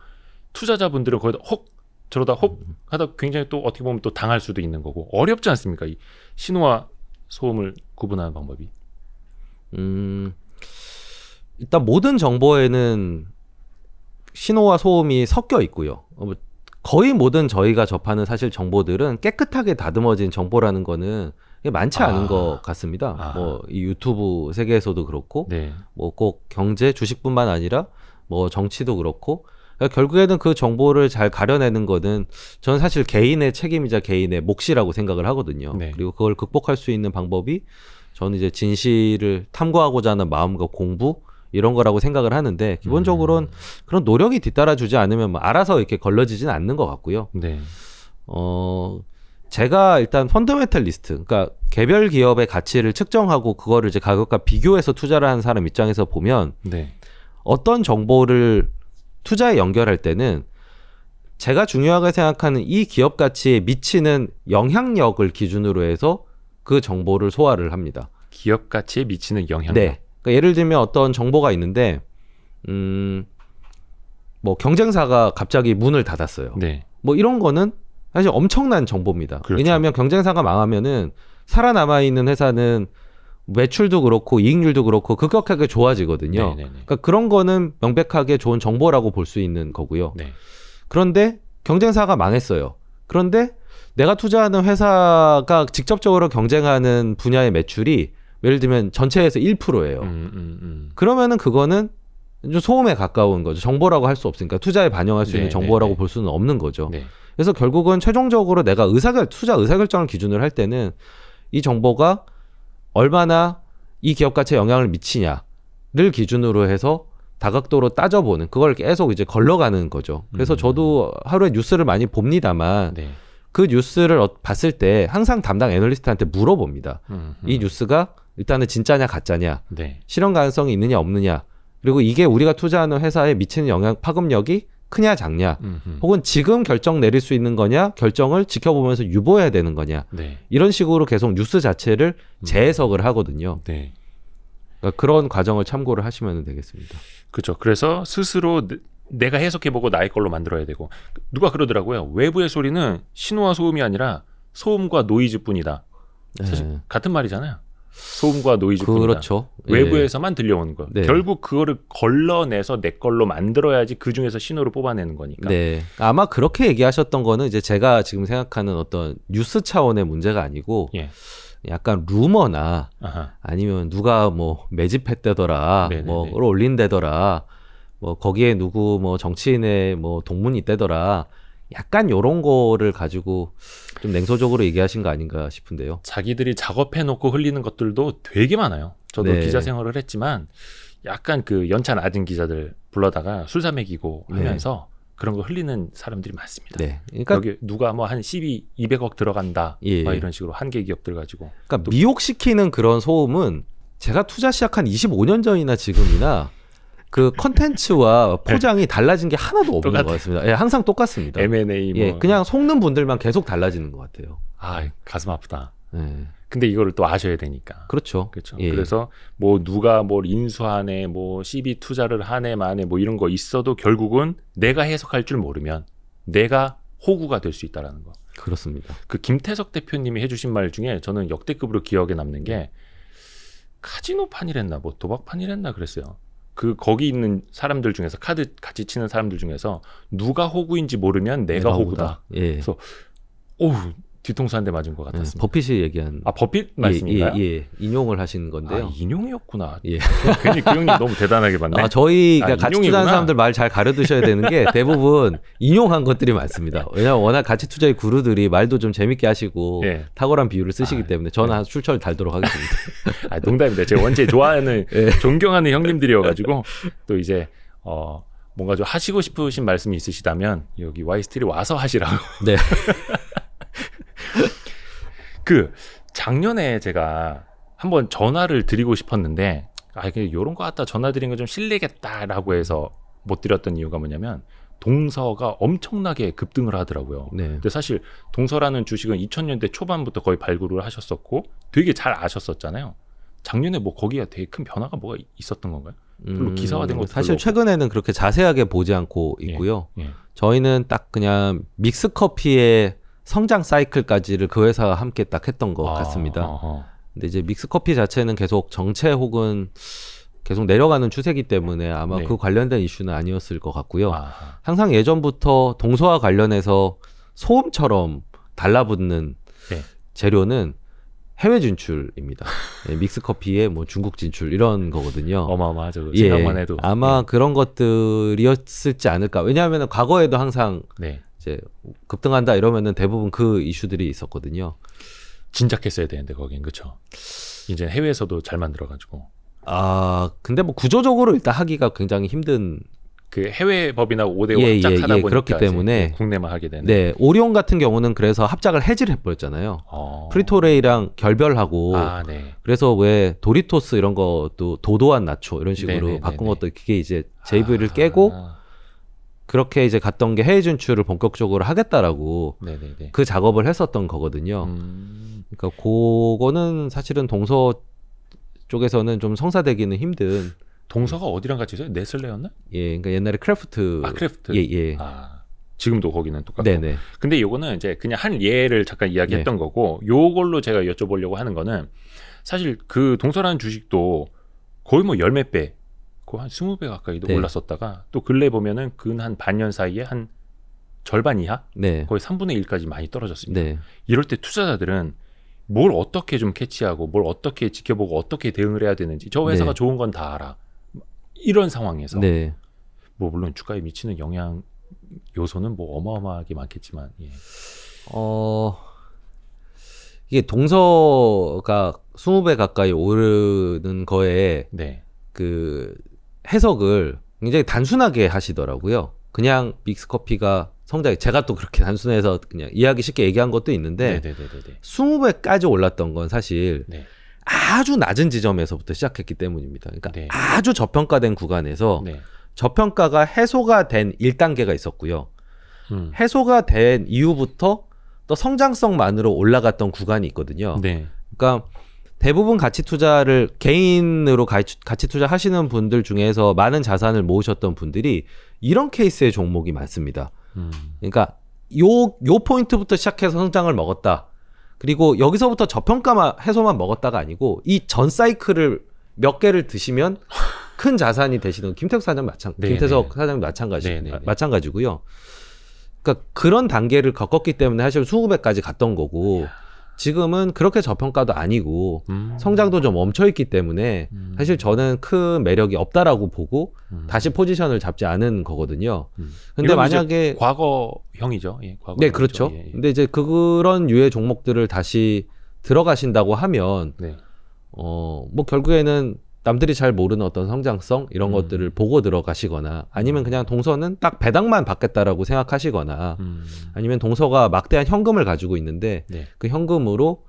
투자자분들은 거기다 혹 저러다 혹 하다 굉장히 또 어떻게 보면 또 당할 수도 있는 거고, 어렵지 않습니까? 이 신호와 소음을 구분하는 방법이. 일단 모든 정보에는 신호와 소음이 섞여 있고요. 거의 모든 저희가 접하는 사실 정보들은 깨끗하게 다듬어진 정보라는 거는 많지 않은 것 같습니다. 뭐 이 유튜브 세계에서도 그렇고, 네. 뭐 꼭 경제, 주식뿐만 아니라 뭐 정치도 그렇고, 그러니까 결국에는 그 정보를 잘 가려내는 거는 저는 사실 개인의 책임이자 개인의 몫이라고 생각을 하거든요. 네. 그리고 그걸 극복할 수 있는 방법이 저는 이제 진실을 탐구하고자 하는 마음과 공부 이런 거라고 생각을 하는데 기본적으로는 그런 노력이 뒤따라주지 않으면 뭐 알아서 이렇게 걸러지지는 않는 것 같고요. 네. 제가 일단 펀더멘털리스트, 그러니까 개별 기업의 가치를 측정하고 그거를 이제 가격과 비교해서 투자를 하는 사람 입장에서 보면 네. 어떤 정보를 투자에 연결할 때는 제가 중요하게 생각하는 이 기업 가치에 미치는 영향력을 기준으로 해서 그 정보를 소화를 합니다. 기업 가치에 미치는 영향력. 네. 그러니까 예를 들면 어떤 정보가 있는데, 뭐 경쟁사가 갑자기 문을 닫았어요. 네. 뭐 이런 거는 사실 엄청난 정보입니다. 그렇죠. 왜냐하면 경쟁사가 망하면은 살아남아 있는 회사는 매출도 그렇고 이익률도 그렇고 급격하게 좋아지거든요. 네네네. 그러니까 그런 거는 명백하게 좋은 정보라고 볼 수 있는 거고요. 네. 그런데 경쟁사가 망했어요. 그런데 내가 투자하는 회사가 직접적으로 경쟁하는 분야의 매출이 예를 들면 전체에서 1%예요. 그러면은 그거는 좀 소음에 가까운 거죠. 정보라고 할 수 없으니까 투자에 반영할 수 있는 정보라고 볼 수는 없는 거죠. 네. 그래서 결국은 최종적으로 내가 투자 의사결정을 기준으로 할 때는 이 정보가 얼마나 이 기업 가치에 영향을 미치냐를 기준으로 해서 다각도로 따져보는 그걸 계속 이제 걸러가는 거죠. 그래서 저도 하루에 뉴스를 많이 봅니다만 네. 그 뉴스를 봤을 때 항상 담당 애널리스트한테 물어봅니다. 이 뉴스가 일단은 진짜냐 가짜냐, 네. 실현 가능성이 있느냐 없느냐, 그리고 이게 우리가 투자하는 회사에 미치는 영향 파급력이 크냐 작냐, 혹은 지금 결정 내릴 수 있는 거냐, 결정을 지켜보면서 유보해야 되는 거냐, 네. 이런 식으로 계속 뉴스 자체를 재해석을 하거든요. 네. 그러니까 그런 과정을 참고를 하시면 되겠습니다. 그렇죠. 그래서 스스로 내가 해석해보고 나의 걸로 만들어야 되고, 누가 그러더라고요. 외부의 소리는 신호와 소음이 아니라 소음과 노이즈뿐이다. 사실 네. 같은 말이잖아요. 소음과 노이즈뿐이다. 그렇죠. 외부에서만 들려오는 거. 네. 결국 그거를 걸러내서 내 걸로 만들어야지 그 중에서 신호를 뽑아내는 거니까. 네. 아마 그렇게 얘기하셨던 거는 이제 제가 지금 생각하는 어떤 뉴스 차원의 문제가 아니고 예. 약간 루머나 아하. 아니면 누가 뭐 매집했대더라, 뭐를 올린대더라, 뭐 거기에 누구 뭐 정치인의 뭐 동문이 있대더라. 약간 요런 거를 가지고 좀 냉소적으로 얘기하신 거 아닌가 싶은데요. 자기들이 작업해놓고 흘리는 것들도 되게 많아요. 저도 네. 기자 생활을 했지만 약간 그 연차 낮은 기자들 불러다가 술 사 먹이고 하면서 네. 그런 거 흘리는 사람들이 많습니다. 네. 그러니까 여기 누가 뭐 한 200억 들어간다. 예. 막 이런 식으로 한계 기업들 가지고. 그러니까 미혹시키는 그런 소음은 제가 투자 시작한 25년 전이나 지금이나 그 컨텐츠와 포장이 달라진 게 하나도 없는 것 같습니다. 예, 항상 똑같습니다. M&A 뭐. 예, 그냥 속는 분들만 계속 달라지는 것 같아요. 아, 가슴 아프다. 예. 근데 이거를 또 아셔야 되니까. 그렇죠. 그렇죠. 예. 그래서 뭐 누가 뭘 인수하네, 뭐 CB 투자를 하네, 마네, 뭐 이런 거 있어도 결국은 내가 해석할 줄 모르면 내가 호구가 될 수 있다라는 거. 그렇습니다. 그 김태석 대표님이 해주신 말 중에 저는 역대급으로 기억에 남는 게 카지노판이랬나, 뭐 도박판이랬나 그랬어요. 그 거기 있는 사람들 중에서 카드 같이 치는 사람들 중에서 누가 호구인지 모르면 내가 호구다. 예. 그래서 오우 뒤통수 한 대 맞은 것 같았습니다. 버핏이 얘기한. 아 버핏 말씀인가요? 예. 인용을 하신 건데요. 아, 인용이었구나. 예. 괜히 그 형님 너무 대단하게 봤네. 아, 저희가 같이 투자하는 사람들 말 잘 가르두셔야 되는 게 대부분 인용한 것들이 많습니다. 왜냐하면 워낙 같이 투자의 구루들이 말도 좀 재밌게 하시고 예. 탁월한 비유를 쓰시기 때문에 저는 한 출처를 달도록 하겠습니다. 아, 농담입니다. 제가 원체 좋아하는 예. 존경하는 형님들이어가지고 또 이제 뭔가 좀 하시고 싶으신 말씀이 있으시다면 여기 와이스트리 와서 하시라고. 네. 그 작년에 제가 한번 전화를 드리고 싶었는데 요런 거 갖다 전화 드린 거 좀 실례겠다라고 해서 못 드렸던 이유가 뭐냐면 동서가 엄청나게 급등을 하더라고요. 네. 근데 사실 동서라는 주식은 2000년대 초반부터 거의 발굴을 하셨었고 되게 잘 아셨었잖아요. 작년에 뭐 거기가 되게 큰 변화가 뭐가 있었던 건가요? 별로 기사화된 것도 사실 최근에는 그렇게 자세하게 보지 않고 있고요. 예. 저희는 딱 그냥 믹스커피의 성장 사이클까지를 그 회사와 함께 딱 했던 것 같습니다. 근데 이제 믹스커피 자체는 계속 정체 혹은 계속 내려가는 추세이기 때문에 아마 네. 그 관련된 이슈는 아니었을 것 같고요. 아하. 항상 예전부터 동서와 관련해서 소음처럼 달라붙는 네. 재료는 해외 진출입니다. 예, 믹스 커피의 뭐 중국 진출 이런 거거든요. 어마어마하죠. 예, 생각만 해도. 아마 그런 것들이었을지 않을까. 왜냐하면 과거에도 항상 네. 이제 급등한다 이러면은 대부분 그 이슈들이 있었거든요. 진작했어야 되는데 거긴 그렇죠. 이제 해외에서도 잘 만들어가지고. 근데 뭐 구조적으로 일단 하기가 굉장히 힘든. 그 해외 법이나 5대5 예, 합작하다 보니까 그렇기 때문에 이제 국내만 하게 되는. 네, 오리온 같은 경우는 그래서 합작을 해지를 해버렸잖아요. 프리토레이랑 결별하고. 네. 그래서 왜 도리토스 이런 것도 도도한 나초 이런 식으로 네네네네. 바꾼 것도 그게 이제 JV를 깨고 그렇게 이제 갔던 게 해외 진출을 본격적으로 하겠다라고 네네네. 그 작업을 했었던 거거든요. 그러니까 그거는 사실은 동서 쪽에서는 좀 성사되기는 힘든. 동서가 어디랑 같이 있어요? 네슬레였나? 예, 그러니까 옛날에 크래프트. 크래프트. 예. 지금도 거기는 똑같고. 네네. 근데 요거는 이제 그냥 한 예를 잠깐 이야기했던 거고, 요걸로 제가 여쭤보려고 하는 거는 사실 그 동서라는 주식도 거의 뭐 열 몇 배, 거의 한 20배 가까이도 네. 올랐었다가 또 근래 보면은 근 한 반년 사이에 한 절반 이하, 네. 거의 3분의 1까지 많이 떨어졌습니다. 네. 이럴 때 투자자들은 뭘 어떻게 좀 캐치하고 뭘 어떻게 지켜보고 어떻게 대응을 해야 되는지, 저 회사가 네. 좋은 건 다 알아. 이런 상황에서 네. 뭐 물론 주가에 미치는 영향 요소는 뭐 어마어마하게 많겠지만, 예. 이게 동서가 20배 가까이 오르는 거에 네. 그 해석을 굉장히 단순하게 하시더라고요. 그냥 믹스커피가 성장이, 제가 또 그렇게 단순해서 그냥 이해하기 쉽게 얘기한 것도 있는데, 네네네네. 20배까지 올랐던 건 사실 네. 아주 낮은 지점에서부터 시작했기 때문입니다. 그러니까 네. 아주 저평가된 구간에서 네. 저평가가 해소가 된 1단계가 있었고요. 해소가 된 이후부터 또 성장성만으로 올라갔던 구간이 있거든요. 네. 그러니까 대부분 가치 투자를 개인으로 가치 투자 하시는 분들 중에서 많은 자산을 모으셨던 분들이 이런 케이스의 종목이 많습니다. 그러니까 요 포인트부터 시작해서 성장을 먹었다. 그리고 여기서부터 저평가 해소만 먹었다가 아니고 이 전 사이클을 몇 개를 드시면 큰 자산이 되시는 김태석 사장 마찬가지고요. 그러니까 그런 단계를 겪었기 때문에 사실 20배까지 갔던 거고, 지금은 그렇게 저평가도 아니고 성장도 좀 멈춰있기 때문에 사실 저는 큰 매력이 없다라고 보고 다시 포지션을 잡지 않은 거거든요. 근데 만약에 과거형이죠. 예, 과거형이죠. 네, 그렇죠. 예, 예. 근데 이제 그런 유의 종목들을 다시 들어가신다고 하면 네. 뭐 결국에는 남들이 잘 모르는 어떤 성장성 이런 것들을 보고 들어가시거나, 아니면 그냥 동서는 딱 배당만 받겠다라고 생각하시거나, 아니면 동서가 막대한 현금을 가지고 있는데 네. 그 현금으로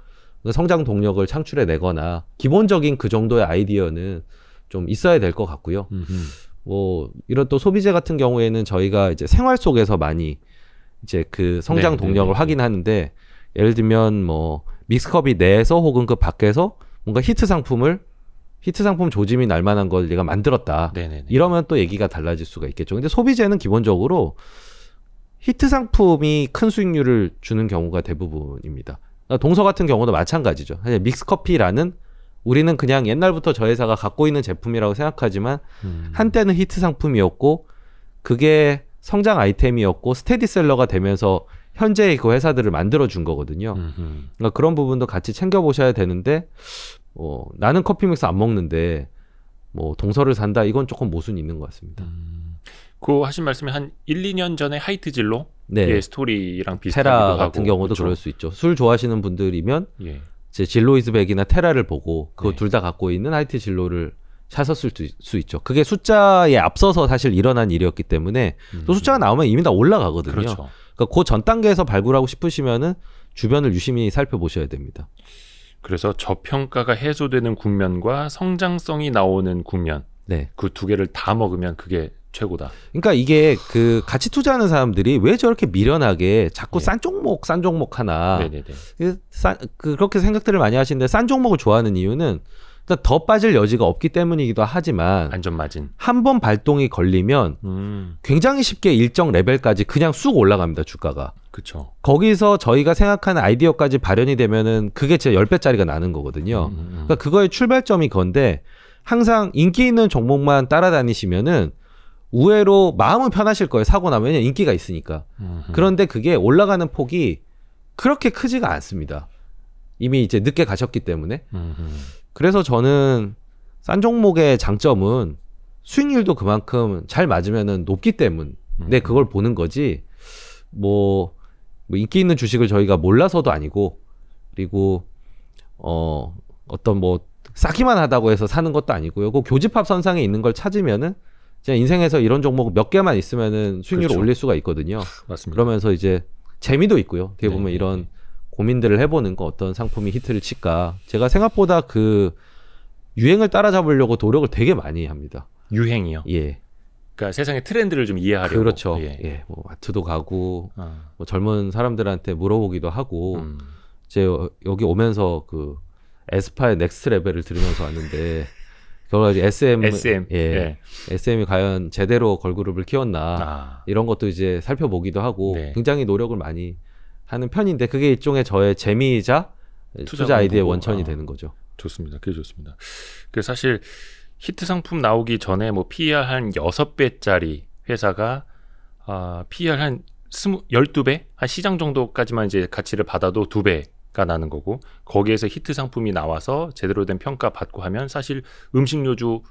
성장 동력을 창출해 내거나, 기본적인 그 정도의 아이디어는 좀 있어야 될 것 같고요. 뭐 이런 또 소비재 같은 경우에는 저희가 이제 생활 속에서 많이 이제 그 성장 동력을 확인하는데, 예를 들면 뭐 믹스컵이 내에서 혹은 그 밖에서 뭔가 히트 상품 조짐이 날 만한 걸 내가 만들었다. 네네네. 이러면 또 얘기가 달라질 수가 있겠죠. 근데 소비재는 기본적으로 히트 상품이 큰 수익률을 주는 경우가 대부분입니다. 동서 같은 경우도 마찬가지죠. 사실 믹스커피라는, 우리는 그냥 옛날부터 저 회사가 갖고 있는 제품이라고 생각하지만 한때는 히트 상품이었고 그게 성장 아이템이었고 스테디셀러가 되면서 현재의 그 회사들을 만들어준 거거든요. 그러니까 그런 부분도 같이 챙겨보셔야 되는데, 나는 커피 믹스 안 먹는데 뭐 동서를 산다, 이건 조금 모순이 있는 것 같습니다. 그 하신 말씀이 한 1, 2년 전에 하이트 진로 네. 스토리랑 비슷하기도 테라 하고, 같은 경우도 그렇죠? 그럴 수 있죠. 술 좋아하시는 분들이면 예. 제 진로이즈백이나 테라를 보고 그거 네. 둘 다 갖고 있는 하이트 진로를 사셨을 수 있죠. 그게 숫자에 앞서서 사실 일어난 일이었기 때문에 또 숫자가 나오면 이미 다 올라가거든요. 그렇죠. 그러니까 그 전 단계에서 발굴하고 싶으시면은 주변을 유심히 살펴보셔야 됩니다. 그래서 저평가가 해소되는 국면과 성장성이 나오는 국면, 네. 그 두 개를 다 먹으면 그게 최고다. 그러니까 이게 그 같이 투자하는 사람들이 왜 저렇게 미련하게 자꾸 네. 싼 종목 하나, 네네네. 그렇게 생각들을 많이 하시는데, 싼 종목을 좋아하는 이유는 일단 더 빠질 여지가 없기 때문이기도 하지만, 안전마진. 한 번 발동이 걸리면 굉장히 쉽게 일정 레벨까지 그냥 쑥 올라갑니다, 주가가. 그렇죠. 거기서 저희가 생각하는 아이디어까지 발현이 되면은 그게 진짜 10배짜리가 나는 거거든요. 그러니까 그거의 출발점이 건데, 항상 인기 있는 종목만 따라다니시면은 의외로 마음은 편하실 거예요. 사고 나면 왜냐면 인기가 있으니까. 그런데 그게 올라가는 폭이 그렇게 크지가 않습니다. 이미 이제 늦게 가셨기 때문에. 그래서 저는 싼 종목의 장점은 수익률도 그만큼 잘 맞으면은 높기 때문에 그걸 보는 거지. 뭐 인기 있는 주식을 저희가 몰라서도 아니고, 그리고 어떤 뭐 싸기만 하다고 해서 사는 것도 아니고요. 그 교집합 선상에 있는 걸 찾으면은 진짜 인생에서 이런 종목 몇 개만 있으면은 수익률을 그렇죠. 올릴 수가 있거든요. 맞습니다. 그러면서 이제 재미도 있고요. 어떻게 보면 네. 이런 고민들을 해보는 거, 어떤 상품이 히트를 칠까. 제가 생각보다 그 유행을 따라잡으려고 노력을 되게 많이 합니다. 유행이요. 예. 그러니까 세상의 트렌드를 좀 이해하려고. 그렇죠. 예. 예. 뭐 마트도 가고 뭐 젊은 사람들한테 물어보기도 하고 이제 여기 오면서 그 에스파의 넥스트 레벨을 들으면서 왔는데 결국 SM. 예. 예. SM이 과연 제대로 걸그룹을 키웠나 이런 것도 이제 살펴보기도 하고 네. 굉장히 노력을 많이 하는 편인데 그게 일종의 저의 재미이자 투자 아이디어의 원천이 되는 거죠. 좋습니다. 그게 좋습니다. 그 사실 히트 상품 나오기 전에 뭐 PER 한 6배짜리 회사가 PER 한 12배? 한 시장 정도까지만 이제 가치를 받아도 2배가 나는 거고, 거기에서 히트 상품이 나와서 제대로 된 평가 받고 하면 사실 음식료주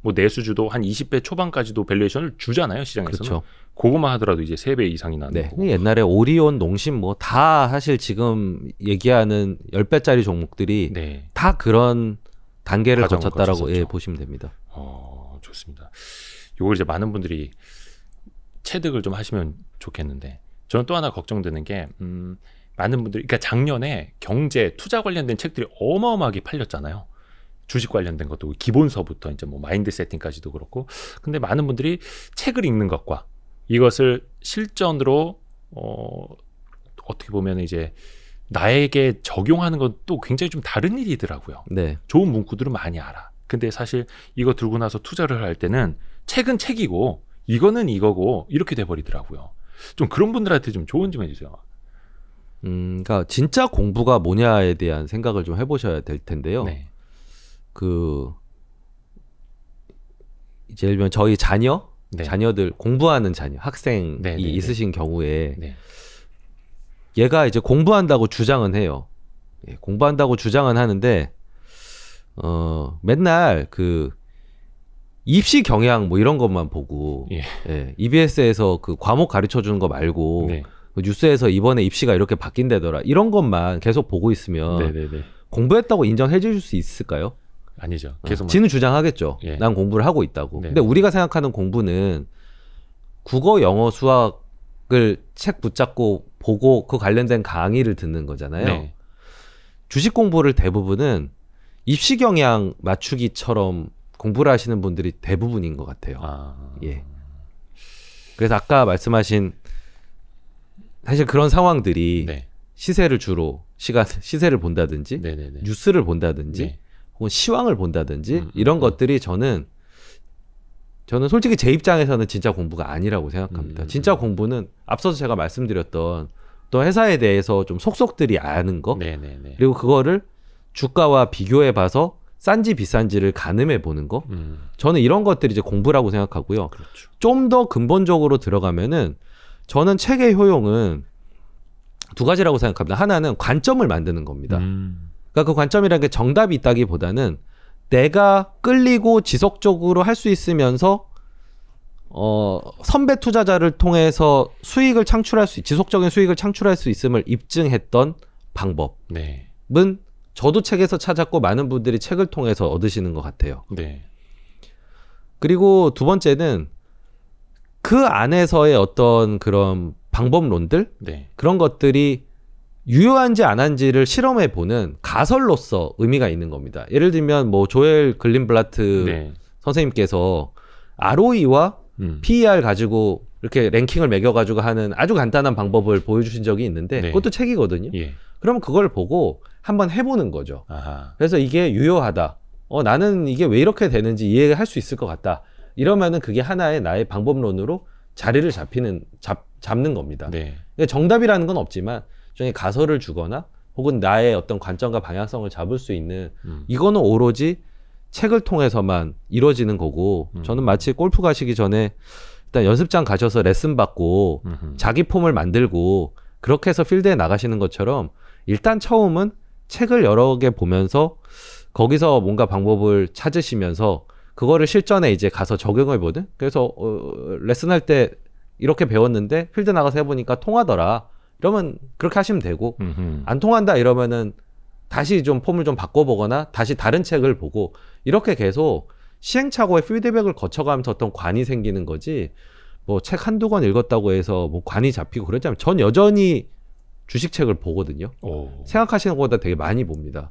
뭐 내수주도 한 20배 초반까지도 밸류에이션을 주잖아요, 시장에서는. 그렇죠. 그거만 하더라도 이제 3배 이상이 나는 네. 거고. 옛날에 오리온, 농심 뭐 다 사실 지금 얘기하는 10배짜리 종목들이 네. 다 그런 단계를 과정을 거쳤다라고 거쳤었죠. 보시면 됩니다. 좋습니다. 요걸 이제 많은 분들이 체득을 좀 하시면 좋겠는데, 저는 또 하나 걱정되는 게 많은 분들이, 그러니까 작년에 경제 투자 관련된 책들이 어마어마하게 팔렸잖아요. 주식 관련된 것도 기본서부터 이제 뭐 마인드 세팅까지도 그렇고. 근데 많은 분들이 책을 읽는 것과 이것을 실전으로 어떻게 보면 이제 나에게 적용하는 건 또 굉장히 좀 다른 일이더라고요. 네. 좋은 문구들은 많이 알아. 근데 사실 이거 들고 나서 투자를 할 때는 책은 책이고 이거는 이거고 이렇게 돼버리더라고요. 좀 그런 분들한테 좀 조언 좀 해주세요. 그러니까 진짜 공부가 뭐냐에 대한 생각을 좀 해보셔야 될 텐데요. 네. 그 이제 예를 들면 저희 자녀들 공부하는 자녀 학생이 네, 네, 있으신 경우에 네. 얘가 이제 공부한다고 주장은 해요. 예, 공부한다고 주장은 하는데 맨날 그 입시 경향 뭐 이런 것만 보고 예, EBS에서 그 과목 가르쳐 주는 거 말고 네. 그 뉴스에서 이번에 입시가 이렇게 바뀐다더라 이런 것만 계속 보고 있으면 네네네. 공부했다고 인정해 주실 수 있을까요? 아니죠. 계속 지는 주장하겠죠. 예. 난 공부를 하고 있다고. 네네. 근데 우리가 생각하는 공부는 국어, 영어, 수학을 책 붙잡고 보고 그 관련된 강의를 듣는 거잖아요. 네. 주식 공부를 대부분은 입시 경향 맞추기처럼 공부를 하시는 분들이 대부분인 것 같아요. 예. 그래서 아까 말씀하신 사실 그런 상황들이 네. 시세를 주로 시세를 본다든지 네네네. 뉴스를 본다든지 네. 혹은 시황을 본다든지 이런 것들이 저는 솔직히 제 입장에서는 진짜 공부가 아니라고 생각합니다. 진짜 공부는 앞서서 제가 말씀드렸던 또 회사에 대해서 좀 속속들이 아는 거 네네네. 그리고 그거를 주가와 비교해 봐서 싼지 비싼지를 가늠해 보는 거 저는 이런 것들이 이제 공부라고 생각하고요. 그렇죠. 좀 더 근본적으로 들어가면은 저는 책의 효용은 두 가지라고 생각합니다. 하나는 관점을 만드는 겁니다. 그러니까 그 관점이라는 게 정답이 있다기보다는 내가 끌리고 지속적으로 할 수 있으면서 선배 투자자를 통해서 수익을 창출할 수 지속적인 수익을 창출할 수 있음을 입증했던 방법은 네. 저도 책에서 찾았고 많은 분들이 책을 통해서 얻으시는 것 같아요. 네. 그리고 두 번째는 그 안에서의 어떤 그런 방법론들 네. 그런 것들이 유효한지 안 한지를 실험해 보는 가설로서 의미가 있는 겁니다. 예를 들면 뭐 조엘 글린블라트 네. 선생님께서 ROE와 PER 가지고 이렇게 랭킹을 매겨가지고 하는 아주 간단한 방법을 보여주신 적이 있는데 네. 그것도 책이거든요. 예. 그러면 그걸 보고 한번 해보는 거죠. 아하. 그래서 이게 유효하다. 나는 이게 왜 이렇게 되는지 이해할 수 있을 것 같다. 이러면은 그게 하나의 나의 방법론으로 자리를 잡는 겁니다. 네. 그러니까 정답이라는 건 없지만 일종의 가설을 주거나 혹은 나의 어떤 관점과 방향성을 잡을 수 있는 이거는 오로지 책을 통해서만 이루어지는 거고 저는 마치 골프 가시기 전에 일단 연습장 가셔서 레슨 받고 자기 폼을 만들고 그렇게 해서 필드에 나가시는 것처럼 일단 처음은 책을 여러 개 보면서 거기서 뭔가 방법을 찾으시면서 그거를 실전에 이제 가서 적용해 보든. 그래서 레슨할 때 이렇게 배웠는데 필드 나가서 해보니까 통하더라. 이러면 그렇게 하시면 되고 안 통한다 이러면은 다시 좀 폼을 좀 바꿔보거나 다시 다른 책을 보고 이렇게 계속 시행착오의 피드백을 거쳐가면서 어떤 관이 생기는 거지. 뭐 책 한두 권 읽었다고 해서 뭐 관이 잡히고 그러지 않으면 전 여전히 주식책을 보거든요. 생각하시는 것보다 되게 많이 봅니다.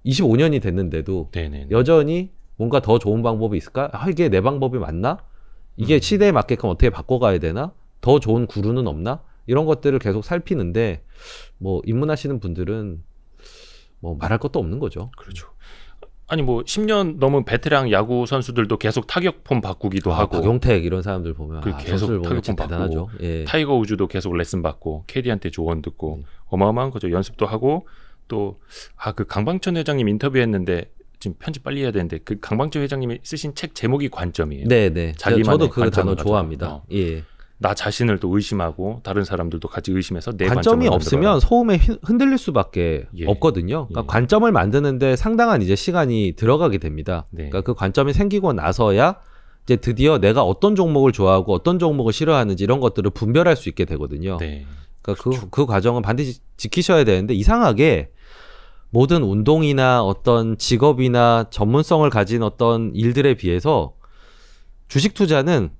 25년이 됐는데도 네네네. 여전히 뭔가 더 좋은 방법이 있을까? 이게 내 방법이 맞나? 이게 시대에 맞게끔 어떻게 바꿔가야 되나? 더 좋은 구루는 없나? 이런 것들을 계속 살피는데 뭐 입문하시는 분들은 뭐 말할 것도 없는 거죠. 그렇죠. 아니 뭐 10년 넘은 베테랑 야구 선수들도 계속 타격폼 바꾸기도 하고 박용택 이런 사람들 보면 계속 타격폼 바꾸고 예. 타이거 우즈도 계속 레슨 받고 캐디한테 조언 듣고 어마어마한 거죠. 연습도 하고 또 그 강방천 회장님 인터뷰했는데 지금 편집 빨리 해야 되는데 그 강방천 회장님이 쓰신 책 제목이 관점이에요. 네네. 저도 그 단어 좋아합니다. 예. 나 자신을 또 의심하고 다른 사람들도 같이 의심해서 내 관점이 없으면 소음에 흔들릴 수밖에 없거든요. 그러니까 관점을 만드는데 상당한 이제 시간이 들어가게 됩니다. 그러니까 그 관점이 생기고 나서야 이제 드디어 내가 어떤 종목을 좋아하고 어떤 종목을 싫어하는지 이런 것들을 분별할 수 있게 되거든요. 그러니까 그 과정은 반드시 지키셔야 되는데 이상하게 모든 운동이나 어떤 직업이나 전문성을 가진 어떤 일들에 비해서 주식 투자는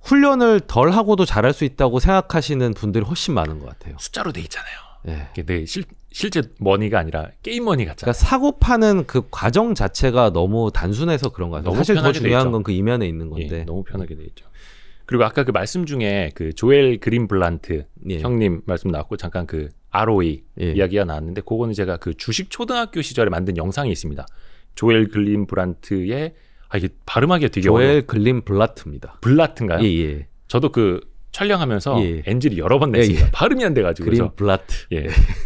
훈련을 덜 하고도 잘할 수 있다고 생각하시는 분들이 훨씬 많은 것 같아요. 숫자로 돼 있잖아요. 네, 실제 머니가 아니라 게임 머니 같잖아요. 그러니까 사고 파는 그 과정 자체가 너무 단순해서 그런 것 같아요. 사실 더 중요한 건 그 이면에 있는 건데. 너무 편하게 돼 있죠. 그리고 아까 그 말씀 중에 그 조엘 그린블란트 형님 말씀 나왔고 잠깐 그 ROE 이야기가 나왔는데 그거는 제가 그 주식 초등학교 시절에 만든 영상이 있습니다. 조엘 그린블란트의 이게 발음하기가 되게 어려워요. 조엘 글린블라트입니다. 블라트인가요? 예. 저도 그 촬영하면서 NG를 여러 번 냈습니다. 발음이 안 돼가지고. 그린블라트.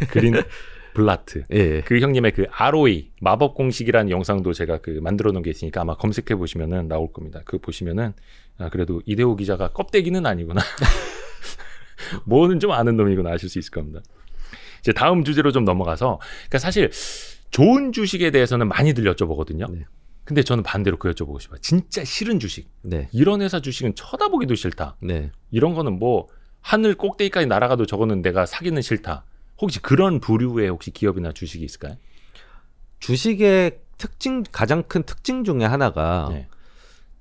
그린블라트. 그 형님의 그 ROE 마법 공식이라는 영상도 제가 그 만들어 놓은 게 있으니까 아마 검색해 보시면은 나올 겁니다. 그 보시면은 그래도 이대호 기자가 껍데기는 아니구나. 뭐는 좀 아는 놈이구나 아실 수 있을 겁니다. 이제 다음 주제로 좀 넘어가서 그러니까 사실 좋은 주식에 대해서는 많이들 여쭤보거든요. 근데 저는 반대로 그 여쭤보고 싶어요. 진짜 싫은 주식. 이런 회사 주식은 쳐다보기도 싫다. 이런 거는 뭐 하늘 꼭대기까지 날아가도 저거는 내가 사기는 싫다. 혹시 그런 부류의 혹시 기업이나 주식이 있을까요? 주식의 가장 큰 특징 중에 하나가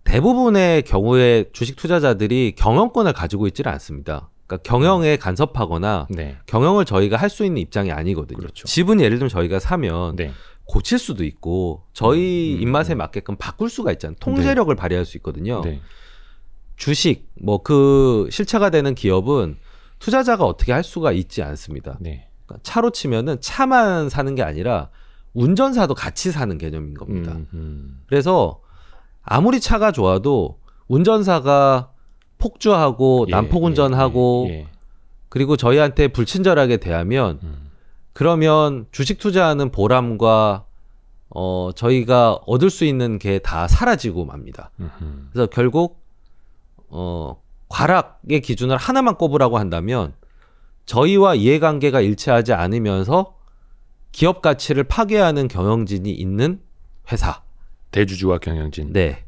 대부분의 경우에 주식 투자자들이 경영권을 가지고 있지는 않습니다. 그러니까 경영에 간섭하거나 경영을 저희가 할 수 있는 입장이 아니거든요. 그렇죠. 집은 예를 들면 저희가 사면 고칠 수도 있고 저희 입맛에 맞게끔 바꿀 수가 있잖아요. 통제력을 발휘할 수 있거든요. 주식 뭐 그 실체가 되는 기업은 투자자가 어떻게 할 수가 있지 않습니다. 그러니까 차로 치면은 차만 사는 게 아니라 운전사도 같이 사는 개념인 겁니다. 그래서 아무리 차가 좋아도 운전사가 폭주하고 난폭운전하고 그리고 저희한테 불친절하게 대하면 그러면 주식 투자하는 보람과 저희가 얻을 수 있는 게 다 사라지고 맙니다. 그래서 결국 과락의 기준을 하나만 꼽으라고 한다면 저희와 이해관계가 일치하지 않으면서 기업 가치를 파괴하는 경영진이 있는 회사. 대주주와 경영진. 네.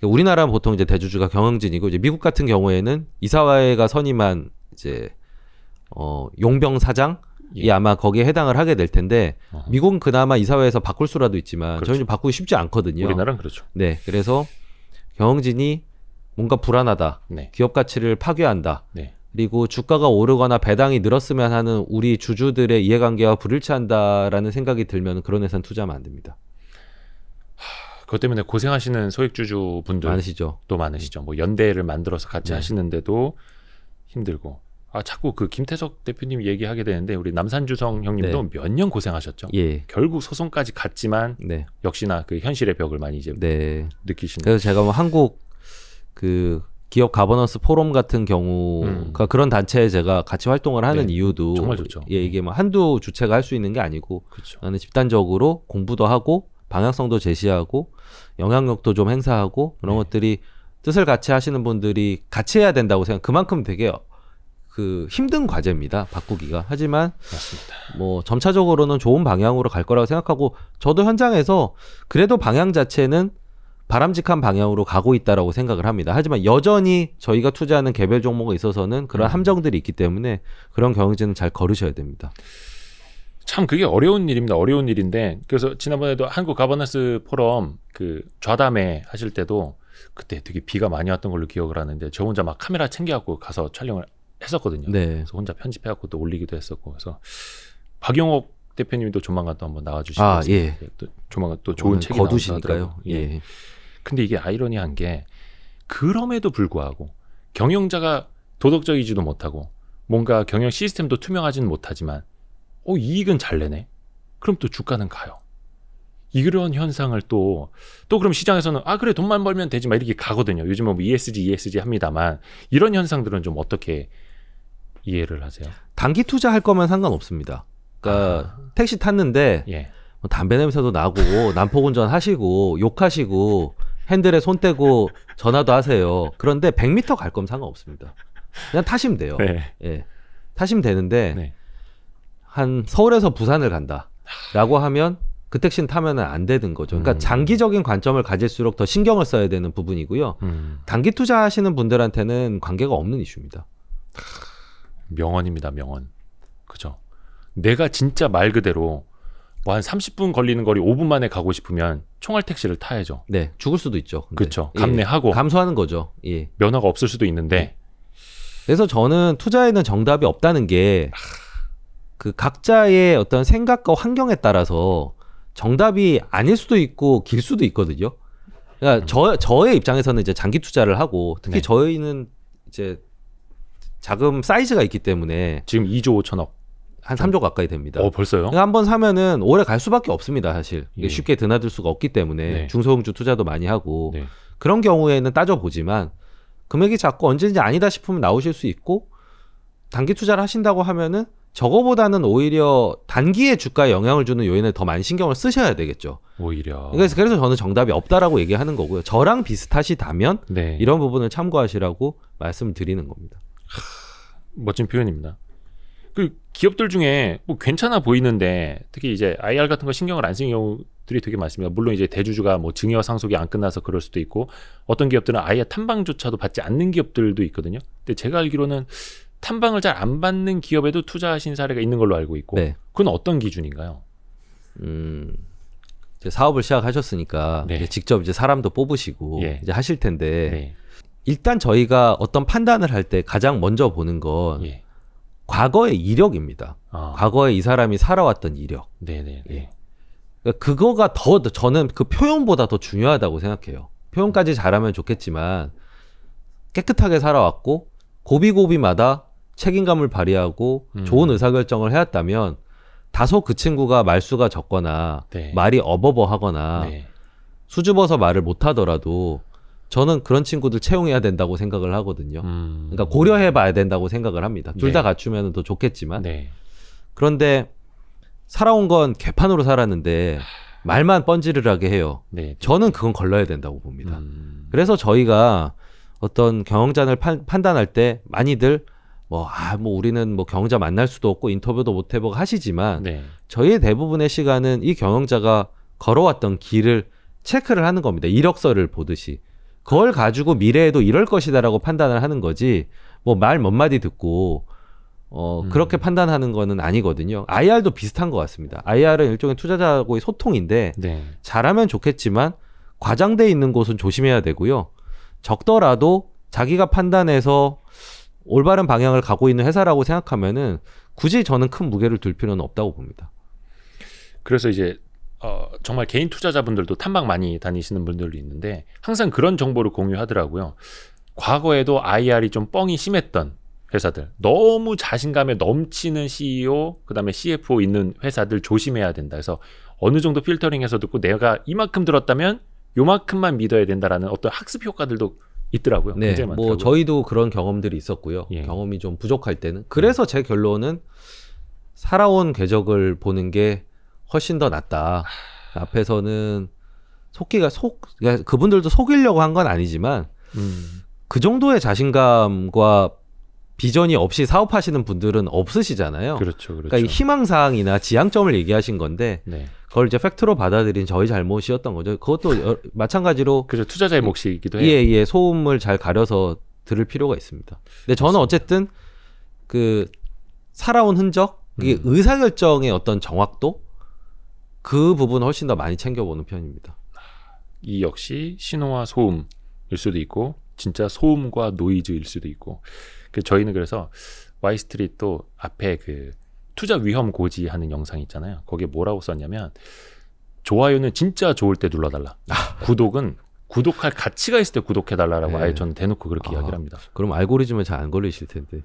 우리나라는 보통 이제 대주주가 경영진이고 이제 미국 같은 경우에는 이사회가 선임한 이제 용병 사장 이 아마 거기에 해당을 하게 될 텐데 미국은 그나마 이사회에서 바꿀 수라도 있지만 저희는 좀 바꾸기 쉽지 않거든요. 우리나라는 그렇죠. 네, 그래서 경영진이 뭔가 불안하다, 기업 가치를 파괴한다, 그리고 주가가 오르거나 배당이 늘었으면 하는 우리 주주들의 이해관계와 불일치한다라는 생각이 들면 그런 회사는 투자하면 안 됩니다. 그것 때문에 고생하시는 소액주주 분들 많으시죠. 또 많으시죠. 뭐 연대를 만들어서 같이 하시는데도 힘들고. 자꾸 그 김태석 대표님 얘기하게 되는데 우리 남산주성 형님도 몇 년 고생하셨죠. 결국 소송까지 갔지만 역시나 그 현실의 벽을 많이 이제 느끼시는. 그래서 제가 뭐 한국 그 기업 가버넌스 포럼 같은 경우가 그런 단체에 제가 같이 활동을 하는 이유도 정말 좋죠. 예, 이게 뭐 한두 주체가 할 수 있는 게 아니고 그렇죠. 나는 집단적으로 공부도 하고 방향성도 제시하고 영향력도 좀 행사하고 그런 것들이 뜻을 같이 하시는 분들이 같이 해야 된다고 생각. 그만큼 되게 그 힘든 과제입니다. 바꾸기가. 하지만 맞습니다. 뭐 점차적으로는 좋은 방향으로 갈 거라고 생각하고 저도 현장에서 그래도 방향 자체는 바람직한 방향으로 가고 있다라고 생각을 합니다. 하지만 여전히 저희가 투자하는 개별 종목에 있어서는 그런 함정들이 있기 때문에 그런 경영진은 잘 거르셔야 됩니다. 참 그게 어려운 일입니다. 어려운 일인데 그래서 지난번에도 한국 가버넌스 포럼 그 좌담회 하실 때도 그때 되게 비가 많이 왔던 걸로 기억을 하는데 저 혼자 막 카메라 챙겨갖고 가서 촬영을 했었거든요. 네. 그래서 혼자 편집해갖고 또 올리기도 했었고 그래서 박용옥 대표님도 조만간 또 한번 나와주시고 예. 또 조만간 또 좋은 책이 거두시니까요. 예. 근데 이게 아이러니한 게 그럼에도 불구하고 경영자가 도덕적이지도 못하고 뭔가 경영 시스템도 투명하지는 못하지만 이익은 잘 내네. 그럼 또 주가는 가요. 이런 현상을 또 그럼 시장에서는 그래 돈만 벌면 되지 막 이렇게 가거든요. 요즘은 뭐 ESG 합니다만 이런 현상들은 좀 어떻게 이해를 하세요? 단기 투자할 거면 상관없습니다. 그러니까 택시 탔는데 예. 뭐 담배 냄새도 나고 난폭운전 하시고 욕하시고 핸들에 손 떼고 전화도 하세요. 그런데 100m 갈 거면 상관없습니다. 그냥 타시면 돼요. 네. 예. 타시면 되는데 네. 한 서울에서 부산을 간다라고 하면 그 택시는 타면 안 되는 거죠. 그러니까 장기적인 관점을 가질수록 더 신경을 써야 되는 부분이고요. 단기 투자하시는 분들한테는 관계가 없는 이슈입니다. 명언입니다. 명언. 그죠? 내가 진짜 말 그대로 뭐 한 30분 걸리는 거리 5분 만에 가고 싶으면 총알 택시를 타야죠. 네, 죽을 수도 있죠. 그렇죠. 감내하고 감수하는 거죠. 예. 면허가 없을 수도 있는데. 그래서 저는 투자에는 정답이 없다는 게 그 각자의 어떤 생각과 환경에 따라서 정답이 아닐 수도 있고 길 수도 있거든요. 그러니까 저의 입장에서는 이제 장기 투자를 하고 특히 저희는 이제 자금 사이즈가 있기 때문에 지금 2조 5천억. 한 3조 가까이 됩니다. 벌써요? 그러니까 한번 사면은 오래 갈 수밖에 없습니다, 사실. 예. 쉽게 드나들 수가 없기 때문에 중소형주 투자도 많이 하고 그런 경우에는 따져보지만 금액이 작고 언제든지 아니다 싶으면 나오실 수 있고 단기 투자를 하신다고 하면은 저거보다는 오히려 단기에 주가에 영향을 주는 요인에 더 많이 신경을 쓰셔야 되겠죠. 오히려. 그래서 저는 정답이 없다라고 얘기하는 거고요. 저랑 비슷하시다면 이런 부분을 참고하시라고 말씀을 드리는 겁니다. 멋진 표현입니다. 그 기업들 중에 뭐 괜찮아 보이는데 특히 이제 IR 같은 거 신경을 안 쓰는 경우들이 되게 많습니다. 물론 이제 대주주가 뭐 증여 상속이 안 끝나서 그럴 수도 있고 어떤 기업들은 아예 탐방조차도 받지 않는 기업들도 있거든요. 근데 제가 알기로는 탐방을 잘 안 받는 기업에도 투자하신 사례가 있는 걸로 알고 있고 그건 어떤 기준인가요? 이제 사업을 시작하셨으니까 이제 직접 이제 사람도 뽑으시고 이제 하실 텐데 일단 저희가 어떤 판단을 할 때 가장 먼저 보는 건 과거의 이력입니다. 과거에 이 사람이 살아왔던 이력. 그러니까 그거가 더 저는 그 표현보다 더 중요하다고 생각해요. 표현까지 잘하면 좋겠지만 깨끗하게 살아왔고 고비고비마다 책임감을 발휘하고 좋은 의사결정을 해왔다면 다소 그 친구가 말수가 적거나 말이 어버버하거나 수줍어서 말을 못하더라도 저는 그런 친구들 채용해야 된다고 생각을 하거든요. 그러니까 고려해봐야 된다고 생각을 합니다. 둘 다 갖추면 더 좋겠지만 그런데 살아온 건 개판으로 살았는데 말만 뻔지르르하게 해요. 저는 그건 걸러야 된다고 봅니다. 그래서 저희가 어떤 경영자를 판단할 때 많이들 뭐 우리는 뭐 경영자 만날 수도 없고 인터뷰도 못 해보고 하시지만 저희의 대부분의 시간은 이 경영자가 걸어왔던 길을 체크를 하는 겁니다. 이력서를 보듯이. 그걸 가지고 미래에도 이럴 것이다라고 판단을 하는 거지 뭐 말 몇 마디 듣고 그렇게 판단하는 거는 아니거든요. IR도 비슷한 것 같습니다. IR은 일종의 투자자하고의 소통인데 잘하면 좋겠지만 과장돼 있는 곳은 조심해야 되고요. 적더라도 자기가 판단해서 올바른 방향을 가고 있는 회사라고 생각하면은 굳이 저는 큰 무게를 둘 필요는 없다고 봅니다. 그래서 이제 정말 개인 투자자분들도 탐방 많이 다니시는 분들도 있는데 항상 그런 정보를 공유하더라고요. 과거에도 IR이 좀 뻥이 심했던 회사들, 너무 자신감에 넘치는 CEO, 그다음에 CFO 있는 회사들 조심해야 된다. 그래서 어느 정도 필터링해서 듣고 내가 이만큼 들었다면 요만큼만 믿어야 된다라는 어떤 학습 효과들도 있더라고요. 네, 굉장히 많더라고요. 뭐 저희도 그런 경험들이 있었고요. 예. 경험이 좀 부족할 때는. 그래서 제 결론은 살아온 궤적을 보는 게 훨씬 더 낫다. 앞에서는 그러니까 그분들도 속이려고 한 건 아니지만 그 정도의 자신감과 비전이 없이 사업하시는 분들은 없으시잖아요. 그렇죠, 그렇죠. 그러니까 이 희망사항이나 지향점을 얘기하신 건데 네. 그걸 이제 팩트로 받아들인 저희 잘못이었던 거죠. 그것도 마찬가지로 그래서 투자자의 몫이기도 해요. 예, 소음을 잘 가려서 들을 필요가 있습니다. 근데 저는 어쨌든 그 살아온 흔적, 이게 의사결정의 어떤 정확도 그 부분 훨씬 더 많이 챙겨보는 편입니다. 이 역시 신호와 소음일 수도 있고 진짜 소음과 노이즈일 수도 있고 저희는 그래서 Y스트릿도 앞에 그 투자 위험 고지하는 영상 있잖아요. 거기에 뭐라고 썼냐면 좋아요는 진짜 좋을 때 눌러달라. 구독은 구독할 가치가 있을 때 구독해달라라고 네. 아예 저는 대놓고 그렇게 이야기를 합니다. 그럼 알고리즘에 잘 안 걸리실 텐데.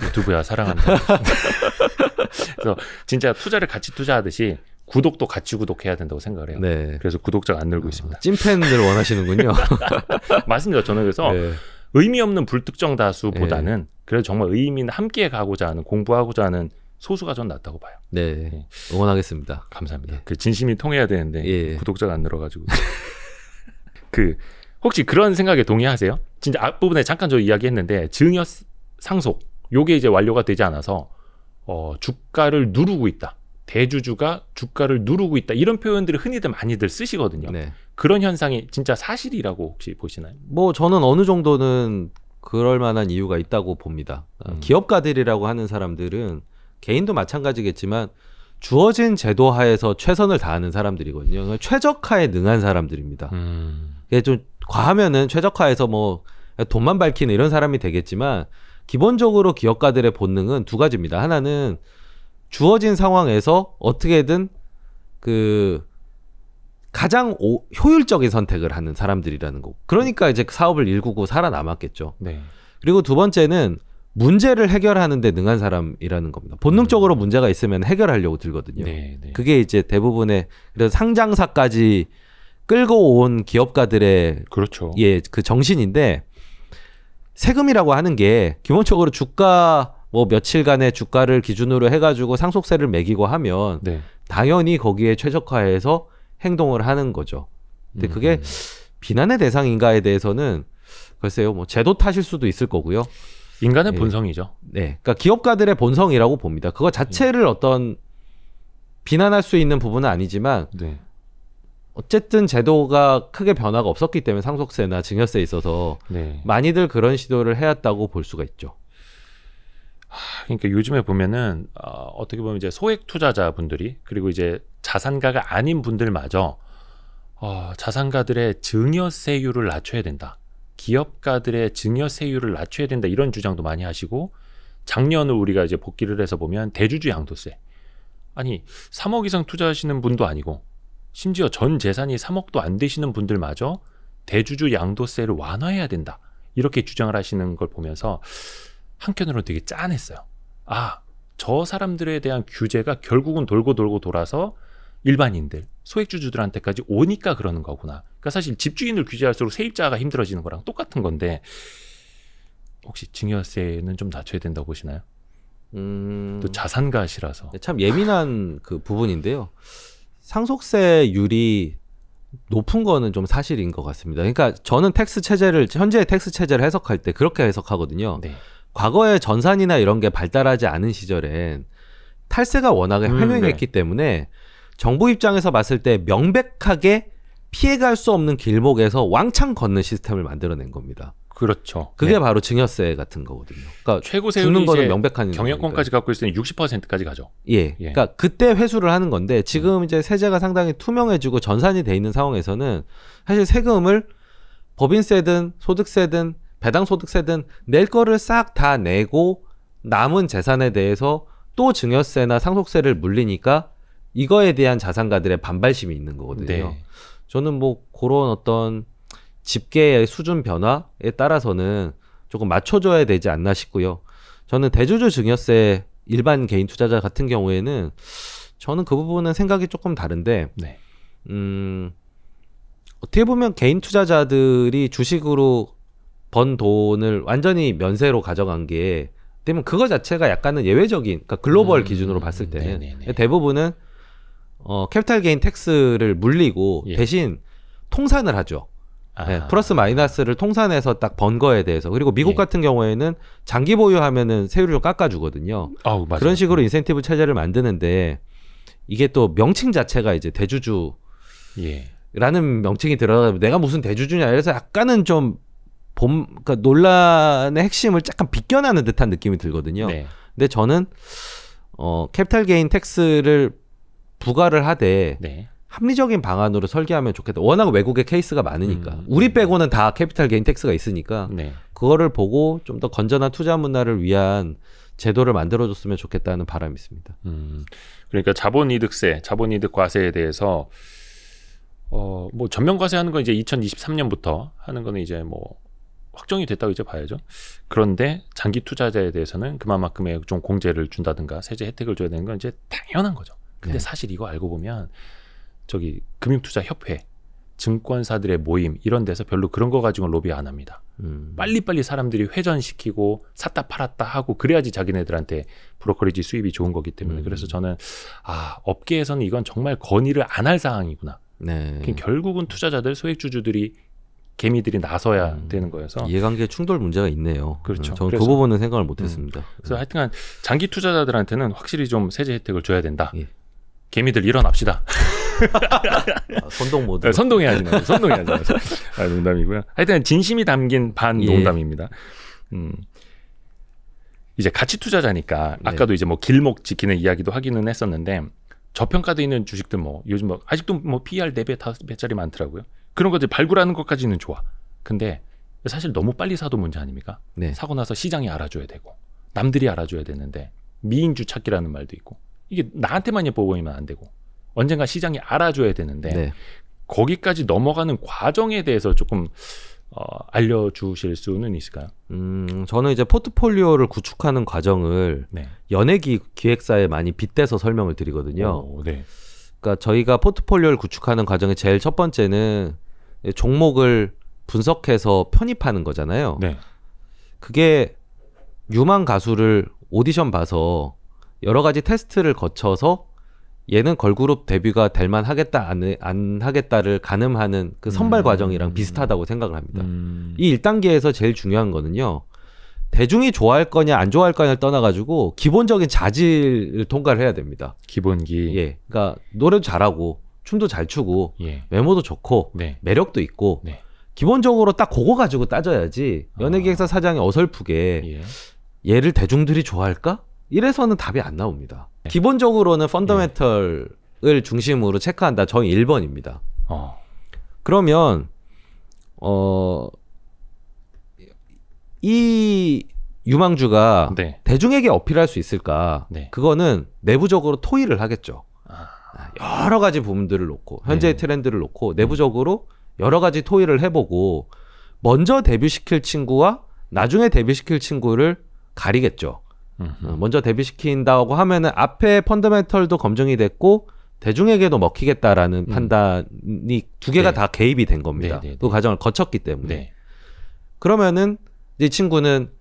유튜브야 사랑한다. 그래서 진짜 투자를 같이 투자하듯이 구독도 같이 구독해야 된다고 생각을 해요. 네. 그래서 구독자가 안 늘고 있습니다. 찐팬을 원하시는군요. 맞습니다. 저는 그래서 네. 의미 없는 불특정 다수보다는 그래도 정말 의미 있는 함께 가고자 하는 공부하고자 하는 소수가 전 낫다고 봐요. 네. 응원하겠습니다. 감사합니다. 예. 그 진심이 통해야 되는데 예. 구독자가 안 늘어가지고 그 혹시 그런 생각에 동의하세요? 진짜 앞부분에 잠깐 저 이야기했는데 증여 상속 요게 이제 완료가 되지 않아서 주가를 누르고 있다. 대주주가 주가를 누르고 있다. 이런 표현들을 흔히들 많이들 쓰시거든요. 네. 그런 현상이 진짜 사실이라고 혹시 보시나요? 뭐 저는 어느 정도는 그럴 만한 이유가 있다고 봅니다. 기업가들이라고 하는 사람들은 개인도 마찬가지겠지만 주어진 제도 하에서 최선을 다하는 사람들이거든요. 최적화에 능한 사람들입니다. 이게 좀 과하면은 최적화해서 뭐 돈만 밝히는 이런 사람이 되겠지만 기본적으로 기업가들의 본능은 두 가지입니다. 하나는 주어진 상황에서 어떻게든 그 가장 효율적인 선택을 하는 사람들이라는 거고. 그러니까 이제 사업을 일구고 살아남았겠죠. 네. 그리고 두 번째는 문제를 해결하는 데 능한 사람이라는 겁니다. 본능적으로 문제가 있으면 해결하려고 들거든요. 네, 네. 그게 이제 대부분의 그래서 상장사까지 끌고 온 기업가들의 그렇죠. 예, 그 정신인데 세금이라고 하는 게 기본적으로 주가 뭐 며칠간의 주가를 기준으로 해가지고 상속세를 매기고 하면 네. 당연히 거기에 최적화해서 행동을 하는 거죠. 근데 그게 비난의 대상인가에 대해서는 글쎄요, 뭐 제도 탓일 수도 있을 거고요. 인간의 예. 본성이죠. 네, 그러니까 기업가들의 본성이라고 봅니다. 그거 자체를 어떤 비난할 수 있는 부분은 아니지만 네. 어쨌든 제도가 크게 변화가 없었기 때문에 상속세나 증여세에 있어서 네. 많이들 그런 시도를 해왔다고 볼 수가 있죠. 그러니까 요즘에 보면은 어떻게 보면 이제 소액 투자자분들이 그리고 이제 자산가가 아닌 분들마저 자산가들의 증여세율을 낮춰야 된다. 기업가들의 증여세율을 낮춰야 된다. 이런 주장도 많이 하시고 작년을 우리가 이제 복기를 해서 보면 대주주 양도세. 아니 3억 이상 투자하시는 분도 아니고 심지어 전 재산이 3억도 안 되시는 분들마저 대주주 양도세를 완화해야 된다. 이렇게 주장을 하시는 걸 보면서 한편으로 되게 짠했어요. 저 사람들에 대한 규제가 결국은 돌고 돌아서 일반인들, 소액주주들한테까지 오니까 그러는 거구나. 그러니까 사실 집주인을 규제할수록 세입자가 힘들어지는 거랑 똑같은 건데 혹시 증여세는 좀 낮춰야 된다고 보시나요? 또 자산가시라서. 참 예민한 그 부분인데요. 상속세율이 높은 거는 좀 사실인 것 같습니다. 그러니까 저는 현재의 텍스 체제를 해석할 때 그렇게 해석하거든요. 네. 과거에 전산이나 이런 게 발달하지 않은 시절엔 탈세가 워낙에 횡행했기 네. 때문에 정부 입장에서 봤을 때 명백하게 피해갈 수 없는 길목에서 왕창 걷는 시스템을 만들어낸 겁니다. 그렇죠. 그게 네. 바로 증여세 같은 거거든요. 그러니까 최고 죽는 세율이 거는 이제 명백한 경영권까지 갖고 있을 때는 60%까지 가죠. 예. 그러니까 그때 회수를 하는 건데 지금 이제 세제가 상당히 투명해지고 전산이 돼 있는 상황에서는 사실 세금을 법인세든 소득세든 배당소득세든 낼 거를 싹 다 내고 남은 재산에 대해서 또 증여세나 상속세를 물리니까 이거에 대한 자산가들의 반발심이 있는 거거든요. 네. 저는 뭐 그런 어떤 집계의 수준 변화에 따라서는 조금 맞춰줘야 되지 않나 싶고요. 저는 대주주 증여세 일반 개인 투자자 같은 경우에는 저는 그 부분은 생각이 조금 다른데 네. 어떻게 보면 개인 투자자들이 주식으로 번 돈을 완전히 면세로 가져간 게 되면 그거 자체가 약간은 예외적인, 그러니까 글로벌 기준으로 봤을 때는 네네네. 대부분은 캐피탈 게인 텍스를 물리고 예. 대신 통산을 하죠. 네, 플러스 마이너스를 통산해서 딱 번 거에 대해서. 그리고 미국 예. 같은 경우에는 장기 보유하면은 세율을 깎아주거든요. 아우, 맞아요. 그런 식으로 인센티브 체제를 만드는데 이게 또 명칭 자체가 이제 대주주라는 예. 명칭이 들어가면 내가 무슨 대주주냐 이래서 약간은 좀 그러니까 논란의 핵심을 약간 비껴나는 듯한 느낌이 들거든요. 네. 근데 저는 캐피탈 게인 텍스를 부과를 하되 네. 합리적인 방안으로 설계하면 좋겠다. 워낙 외국의 케이스가 많으니까. 우리 빼고는 다 캐피탈 게인 텍스가 있으니까 네. 그거를 보고 좀 더 건전한 투자 문화를 위한 제도를 만들어줬으면 좋겠다는 바람이 있습니다. 그러니까 자본이득세, 자본이득 과세에 대해서 뭐 전면 과세하는 건 이제 2023년부터 하는 거는 이제 뭐 확정이 됐다고 이제 봐야죠. 그런데 장기 투자자에 대해서는 그만큼의 좀 공제를 준다든가 세제 혜택을 줘야 되는 건 이제 당연한 거죠. 근데 네. 사실 이거 알고 보면 저기 금융투자협회, 증권사들의 모임 이런 데서 별로 그런 거 가지고 로비 안 합니다. 빨리빨리 사람들이 회전시키고 샀다 팔았다 하고 그래야지 자기네들한테 브로커리지 수입이 좋은 거기 때문에 그래서 저는 업계에서는 이건 정말 건의를 안 할 사항이구나. 네. 결국은 투자자들, 소액주주들이 개미들이 나서야 되는 거여서 이해관계 충돌 문제가 있네요. 그렇죠. 저는 그 부분은 생각을 못했습니다. 그래서 하여튼간 장기 투자자들한테는 확실히 좀 세제 혜택을 줘야 된다. 예. 개미들 일어납시다. 선동 모드. 선동해야지. 선동해야지. 농담이고요. 하여튼 진심이 담긴 반 농담입니다. 이제 가치 투자자니까 아까도 이제 뭐 길목 지키는 이야기도 하기는 했었는데 저평가돼 있는 주식들 뭐 요즘 뭐 아직도 뭐 PER 4배, 5배짜리 많더라고요. 그런 것들 발굴하는 것까지는 좋아. 근데 사실 너무 빨리 사도 문제 아닙니까? 네. 사고 나서 시장이 알아줘야 되고 남들이 알아줘야 되는데 미인주 찾기라는 말도 있고 이게 나한테만 예뻐 보이면 안 되고 언젠가 시장이 알아줘야 되는데 네. 거기까지 넘어가는 과정에 대해서 조금 알려주실 수는 있을까요? 저는 이제 포트폴리오를 구축하는 과정을 네. 연예기획사에 많이 빗대서 설명을 드리거든요. 네. 그러니까 저희가 포트폴리오를 구축하는 과정의 제일 첫 번째는 종목을 분석해서 편입하는 거잖아요. 네. 그게 유망 가수를 오디션 봐서 여러 가지 테스트를 거쳐서 얘는 걸그룹 데뷔가 될 만 하겠다 안 하겠다를 가늠하는 그 선발 과정이랑 비슷하다고 생각을 합니다. 이 1단계에서 제일 중요한 거는요. 대중이 좋아할 거냐 안 좋아할 거냐를 떠나가지고 기본적인 자질을 통과를 해야 됩니다. 기본기. 예, 그러니까 노래도 잘하고 춤도 잘 추고 예. 외모도 좋고 네. 매력도 있고 네. 기본적으로 딱 그거 가지고 따져야지 연예기획사 사장이 어설프게 얘를 대중들이 좋아할까? 이래서는 답이 안 나옵니다. 네. 기본적으로는 펀더멘털을 중심으로 체크한다. 저희 1번입니다. 그러면 이 유망주가 네. 대중에게 어필할 수 있을까? 네. 그거는 내부적으로 토의를 하겠죠. 여러 가지 부분들을 놓고 현재의 트렌드를 놓고 내부적으로 여러 가지 토의를 해보고 먼저 데뷔시킬 친구와 나중에 데뷔시킬 친구를 가리겠죠. 먼저 데뷔시킨다고 하면은 앞에 펀더멘털도 검증이 됐고 대중에게도 먹히겠다라는 판단이 두 개가 다 개입이 된 겁니다. 그 과정을 거쳤기 때문에. 그러면은 이 친구는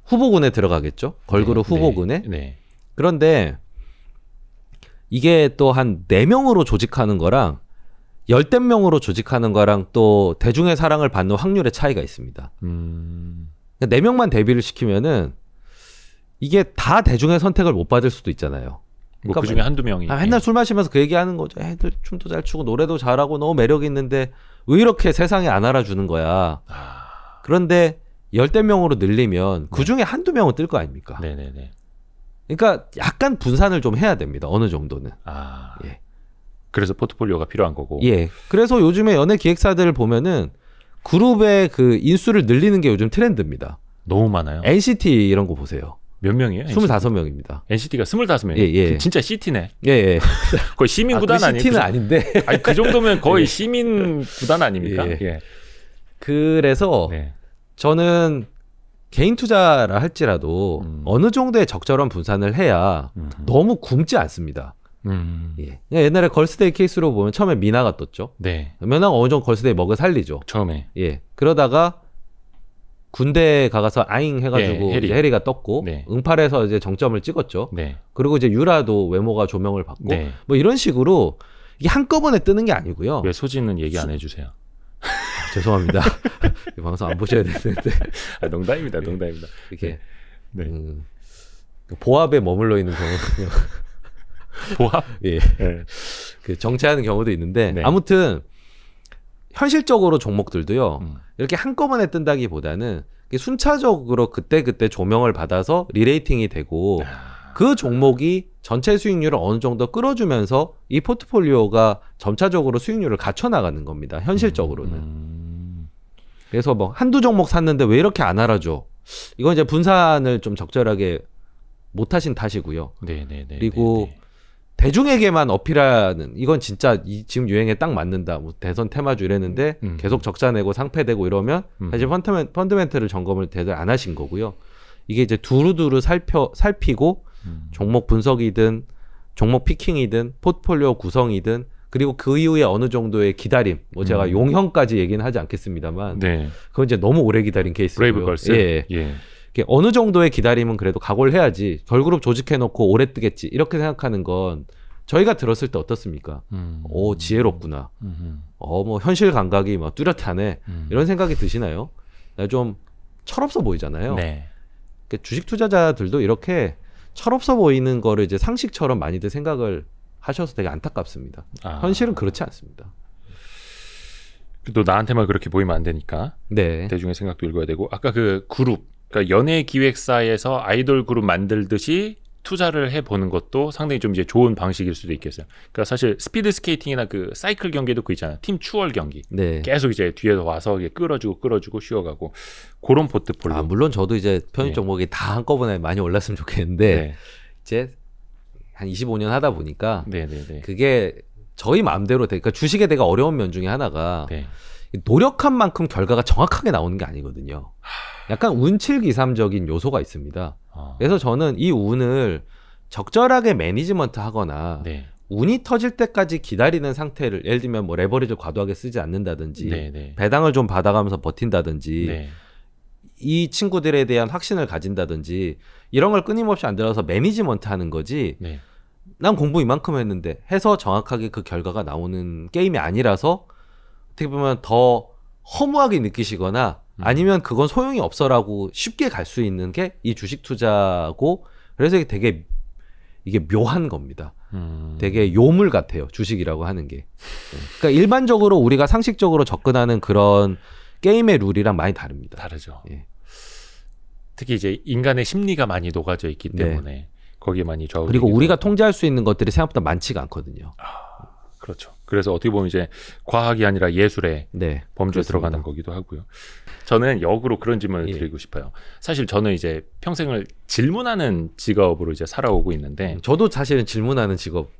후보군에 들어가겠죠. 걸그룹 후보군에. 그런데 이게 또 한 4명으로 조직하는 거랑 10명으로 조직하는 거랑 또 대중의 사랑을 받는 확률의 차이가 있습니다. 4명만 데뷔를 시키면은 이게 다 대중의 선택을 못 받을 수도 있잖아요. 그러니까 뭐 그중에 한두 명이. 맨날 술 마시면서 그 얘기하는 거죠. 애들 춤도 잘 추고 노래도 잘하고 너무 매력 있는데 왜 이렇게 세상에 안 알아주는 거야. 그런데 10명으로 늘리면 그중에 한두 명은 뜰 거 아닙니까? 네네네. 그러니까 약간 분산을 좀 해야 됩니다. 어느 정도는. 예. 그래서 포트폴리오가 필요한 거고. 예. 그래서 요즘에 연예 기획사들을 보면은 그룹의 그 인수를 늘리는 게 요즘 트렌드입니다. 너무 많아요. NCT 이런 거 보세요. 몇 명이에요? 25명입니다. NCT가 25명. 예. 진짜 시티네. 예. 거의 시민 구단 아니에요? 시티는 아닌데. 아니 그 정도면 거의 시민 구단 아닙니까? 예. 그래서 저는 개인 투자라 할지라도 어느 정도의 적절한 분산을 해야 너무 굶지 않습니다. 예. 옛날에 걸스데이 케이스로 보면 처음에 미나가 떴죠. 네. 미나가 어느 정도 걸스데이 먹여 살리죠. 처음에. 예. 그러다가 군대에 가서 아잉 해가지고 예, 이제 해리가 떴고 네. 응팔에서 이제 정점을 찍었죠. 네. 그리고 이제 유라도 외모가 조명을 받고 네. 뭐 이런 식으로 이게 한꺼번에 뜨는 게 아니고요. 왜 소진은 얘기 안 해주세요? 죄송합니다. 이 방송 안 보셔야 되는데. 농담입니다. 농담입니다. 이렇게 네. 보합에 머물러 있는 경우 보합? 예. 네. 그 정체하는 경우도 있는데 네. 아무튼 현실적으로 종목들도요. 음. 이렇게 한꺼번에 뜬다기보다는 순차적으로 그때그때 조명을 받아서 리레이팅이 되고 그 종목이 전체 수익률을 어느 정도 끌어주면서 이 포트폴리오가 점차적으로 수익률을 갖춰 나가는 겁니다. 현실적으로는. 그래서 뭐 한두 종목 샀는데 왜 이렇게 안 알아줘? 이건 이제 분산을 좀 적절하게 못 하신 탓이고요. 네네네. 그리고 대중에게만 어필하는 이건 진짜 지금 유행에 딱 맞는다. 뭐 대선 테마주 이랬는데 계속 적자 내고 상패되고 이러면 사실 펀드멘트를 점검을 제대로 안 하신 거고요. 이게 이제 두루두루 살피고 종목 분석이든 종목 피킹이든 포트폴리오 구성이든 그리고 그 이후에 어느 정도의 기다림, 뭐 제가 용형까지 얘기는 하지 않겠습니다만, 네. 그건 이제 너무 오래 기다린 케이스고요. 브레이브걸스. 예. 예. 어느 정도의 기다림은 그래도 각오를 해야지. 걸그룹 조직해놓고 오래 뜨겠지 이렇게 생각하는 건 저희가 들었을 때 어떻습니까? 오 지혜롭구나. 뭐 현실 감각이 막 뚜렷하네. 이런 생각이 드시나요? 좀 철없어 보이잖아요. 네. 주식 투자자들도 이렇게 철없어 보이는 거를 이제 상식처럼 많이들 생각을 하셔서 되게 안타깝습니다. 현실은 그렇지 않습니다. 또 나한테만 그렇게 보이면 안 되니까. 네. 대중의 생각도 읽어야 되고. 아까 그 그룹, 그러니까 연예 기획사에서 아이돌 그룹 만들듯이 투자를 해보는 것도 상당히 좀 이제 좋은 방식일 수도 있겠어요. 그러니까 사실 스피드 스케이팅이나 그 사이클 경기도 그 있잖아요. 팀 추월 경기. 네. 계속 이제 뒤에서 와서 끌어주고 쉬어가고 그런 포트폴리오. 물론 저도 이제 편입 종목이 다 한꺼번에 많이 올랐으면 좋겠는데 네. 이제 한 25년 하다 보니까 네네네. 그게 저희 마음대로 되니까 주식에 되게 어려운 면 중에 하나가 네. 노력한 만큼 결과가 정확하게 나오는 게 아니거든요. 약간 운칠기삼적인 요소가 있습니다. 그래서 저는 이 운을 적절하게 매니지먼트 하거나 네. 운이 터질 때까지 기다리는 상태를 예를 들면 뭐 레버리지를 과도하게 쓰지 않는다든지 네네. 배당을 좀 받아가면서 버틴다든지 네. 이 친구들에 대한 확신을 가진다든지 이런 걸 끊임없이 안 들어서 매니지먼트 하는 거지. 네. 난 공부 이만큼 했는데 해서 정확하게 그 결과가 나오는 게임이 아니라서 어떻게 보면 더 허무하게 느끼시거나 아니면 그건 소용이 없어라고 쉽게 갈 수 있는 게 이 주식 투자고 그래서 되게 이게 묘한 겁니다. 되게 요물 같아요. 주식이라고 하는 게. 그러니까 일반적으로 우리가 상식적으로 접근하는 그런 게임의 룰이랑 많이 다릅니다. 다르죠. 예. 특히 이제 인간의 심리가 많이 녹아져 있기 때문에 네. 거기에 많이 좌우. 그리고 우리가 통제할 수 있는 것들이 생각보다 많지가 않거든요. 그렇죠. 그래서 어떻게 보면 이제 과학이 아니라 예술의 네, 범주에 그렇습니다. 들어가는 거기도 하고요. 저는 역으로 그런 질문을 예. 드리고 싶어요. 사실 저는 이제 평생을 질문하는 직업으로 이제 살아오고 있는데, 저도 사실은 질문하는 직업.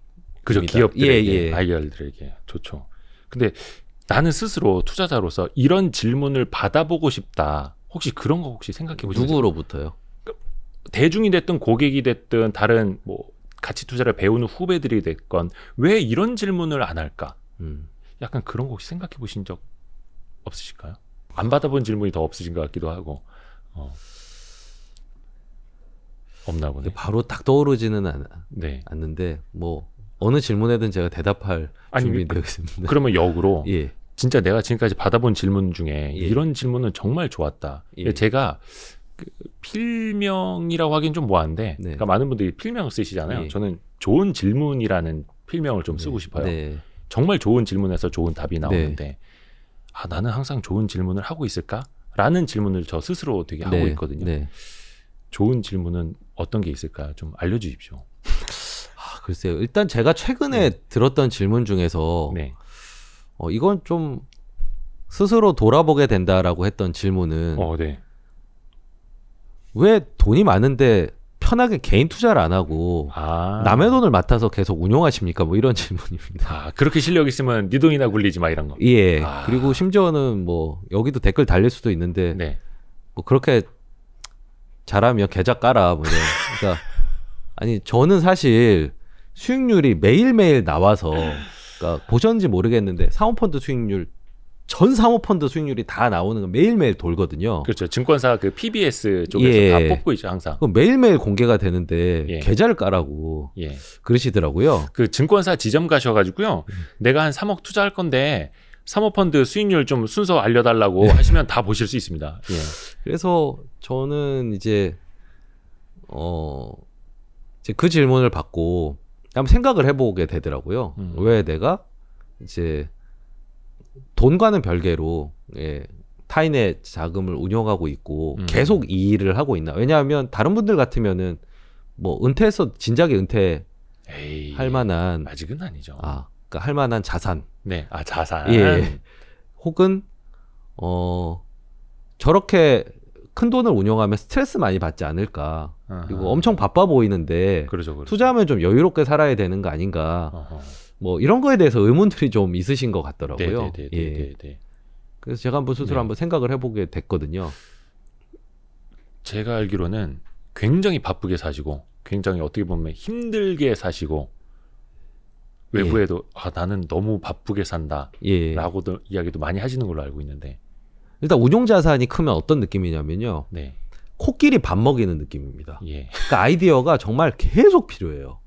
그저 기업들에게, 예, 예. 아이들에게 좋죠. 근데 나는 스스로 투자자로서 이런 질문을 받아보고 싶다. 혹시 그런 거 혹시 생각해 보신 적 있어요? 누구로부터요? 대중이 됐든 고객이 됐든 다른 뭐 가치 투자를 배우는 후배들이 됐건 왜 이런 질문을 안 할까? 약간 그런 거 혹시 생각해 보신 적 없으실까요? 안 받아본 질문이 더 없으신 것 같기도 하고. 없나 보네. 바로 딱 떠오르지는 네. 않는데 뭐 어느 질문에든 제가 대답할 준비되어 있습니다. 그러면 역으로 예. 진짜 내가 지금까지 받아본 질문 중에 예. 이런 질문은 정말 좋았다. 예. 제가 그 필명이라고 하긴 좀 뭐한데, 네. 그러니까 많은 분들이 필명을 쓰시잖아요. 예. 저는 좋은 질문이라는 필명을 좀 쓰고 싶어요. 네. 정말 좋은 질문에서 좋은 답이 나오는데, 나는 항상 좋은 질문을 하고 있을까? 라는 질문을 저 스스로 되게 하고 있거든요. 네. 좋은 질문은 어떤 게 있을까요? 좀 알려주십시오. 글쎄요. 일단 제가 최근에 들었던 질문 중에서 네. 이건 좀 스스로 돌아보게 된다라고 했던 질문은 네. 왜 돈이 많은데 편하게 개인 투자를 안 하고 남의 돈을 맡아서 계속 운용하십니까? 뭐 이런 질문입니다. 그렇게 실력 있으면 네 돈이나 굴리지 마 이런 거. 예. 그리고 심지어는 뭐 여기도 댓글 달릴 수도 있는데 네. 뭐 그렇게 잘하면 계좌 깔아 뭐 이런. 그러니까 아니 저는 사실 수익률이 매일매일 나와서 그러니까 보셨는지 모르겠는데 사모펀드 수익률 전 사모펀드 수익률이 다 나오는 건 매일매일 돌거든요. 그렇죠. 증권사 그 PBS 쪽에서 예. 다 뽑고 있죠, 항상. 그럼 매일매일 공개가 되는데 예. 계좌를 까라고 예. 그러시더라고요. 그 증권사 지점 가셔가지고요. 내가 한 3억 투자할 건데 사모펀드 수익률 좀 순서 알려달라고 하시면 다 보실 수 있습니다. 예. 그래서 저는 이제 그 질문을 받고 한번 생각을 해보게 되더라고요. 왜 내가 이제 돈과는 별개로 예, 타인의 자금을 운용하고 있고 계속 이 일을 하고 있나? 왜냐하면 다른 분들 같으면은 뭐 은퇴해서 진작에 은퇴할 만한 아직은 아니죠. 그러니까 할 만한 자산. 네, 자산. 예. 혹은 저렇게 큰 돈을 운용하면 스트레스 많이 받지 않을까. 그리고 엄청 바빠 보이는데 그렇죠. 투자하면 좀 여유롭게 살아야 되는 거 아닌가. 뭐 이런 거에 대해서 의문들이 좀 있으신 것 같더라고요. 네. 그래서 제가 한번 스스로 한번 생각을 해보게 됐거든요. 제가 알기로는 굉장히 바쁘게 사시고 굉장히 어떻게 보면 힘들게 사시고 외부에도 나는 너무 바쁘게 산다 라고도 이야기도 많이 하시는 걸로 알고 있는데 일단 운용 자산이 크면 어떤 느낌이냐면요. 네. 코끼리 밥 먹이는 느낌입니다. 예. 그러니까 아이디어가 정말 계속 필요해요.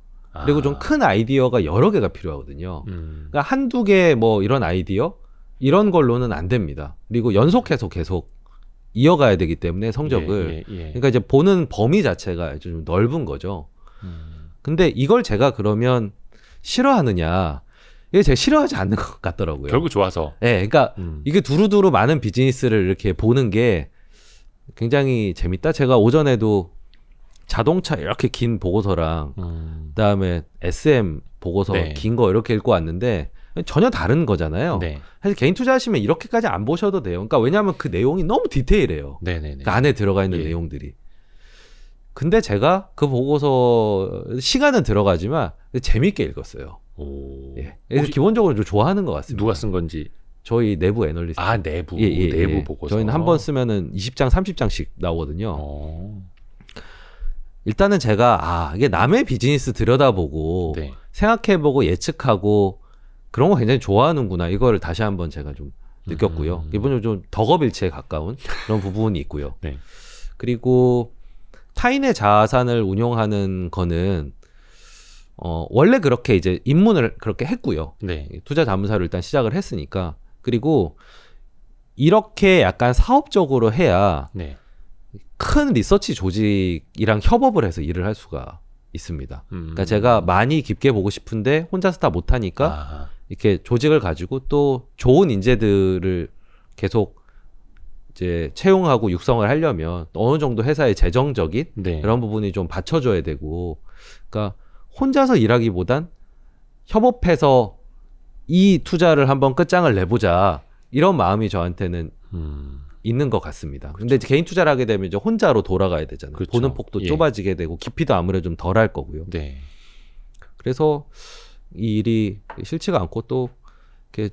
그리고 좀 큰 아이디어가 여러 개가 필요하거든요. 그러니까 한두 개 뭐 이런 아이디어 이런 걸로는 안 됩니다. 그리고 연속해서 계속 이어가야 되기 때문에 성적을 그러니까 이제 보는 범위 자체가 좀 넓은 거죠. 근데 이걸 제가 그러면 싫어하느냐? 이게 제가 싫어하지 않는 것 같더라고요. 결국 좋아서. 네, 그러니까 이게 두루두루 많은 비즈니스를 이렇게 보는 게 굉장히 재밌다. 제가 오전에도 자동차 이렇게 긴 보고서랑 그다음에 SM 보고서 긴 거 이렇게 읽고 왔는데 전혀 다른 거잖아요. 네. 사실 개인 투자하시면 이렇게까지 안 보셔도 돼요. 그러니까 왜냐하면 그 내용이 너무 디테일해요. 그 안에 들어가 있는 내용들이. 근데 제가 그 보고서 시간은 들어가지만 재밌게 읽었어요. 예. 그래서 기본적으로 좀 좋아하는 것 같습니다. 누가 쓴 건지. 저희 내부 애널리스트. 내부. 예. 내부 보고서. 저희는 한 번 쓰면은 20장, 30장씩 나오거든요. 일단은 제가 이게 남의 비즈니스 들여다보고 생각해보고 예측하고 그런 거 굉장히 좋아하는구나. 이거를 다시 한번 제가 좀 느꼈고요. 기본적으로 좀 덕업일치에 가까운 그런 부분이 있고요. 그리고 타인의 자산을 운용하는 거는 원래 그렇게 이제 입문을 그렇게 했고요. 투자 자문사를 일단 시작을 했으니까. 그리고 이렇게 약간 사업적으로 해야 큰 리서치 조직이랑 협업을 해서 일을 할 수가 있습니다. 그러니까 제가 많이 깊게 보고 싶은데 혼자서 다 못하니까 이렇게 조직을 가지고 또 좋은 인재들을 계속 이제 채용하고 육성을 하려면 어느 정도 회사의 재정적인 그런 부분이 좀 받쳐줘야 되고, 그러니까 혼자서 일하기보단 협업해서 이 투자를 한번 끝장을 내보자 이런 마음이 저한테는 있는 것 같습니다. 근데 이제 개인 투자를 하게 되면 이제 혼자로 돌아가야 되잖아요. 보는 폭도 좁아지게 되고 깊이도 아무래도 좀 덜 할 거고요. 그래서 이 일이 싫지가 않고 또 이렇게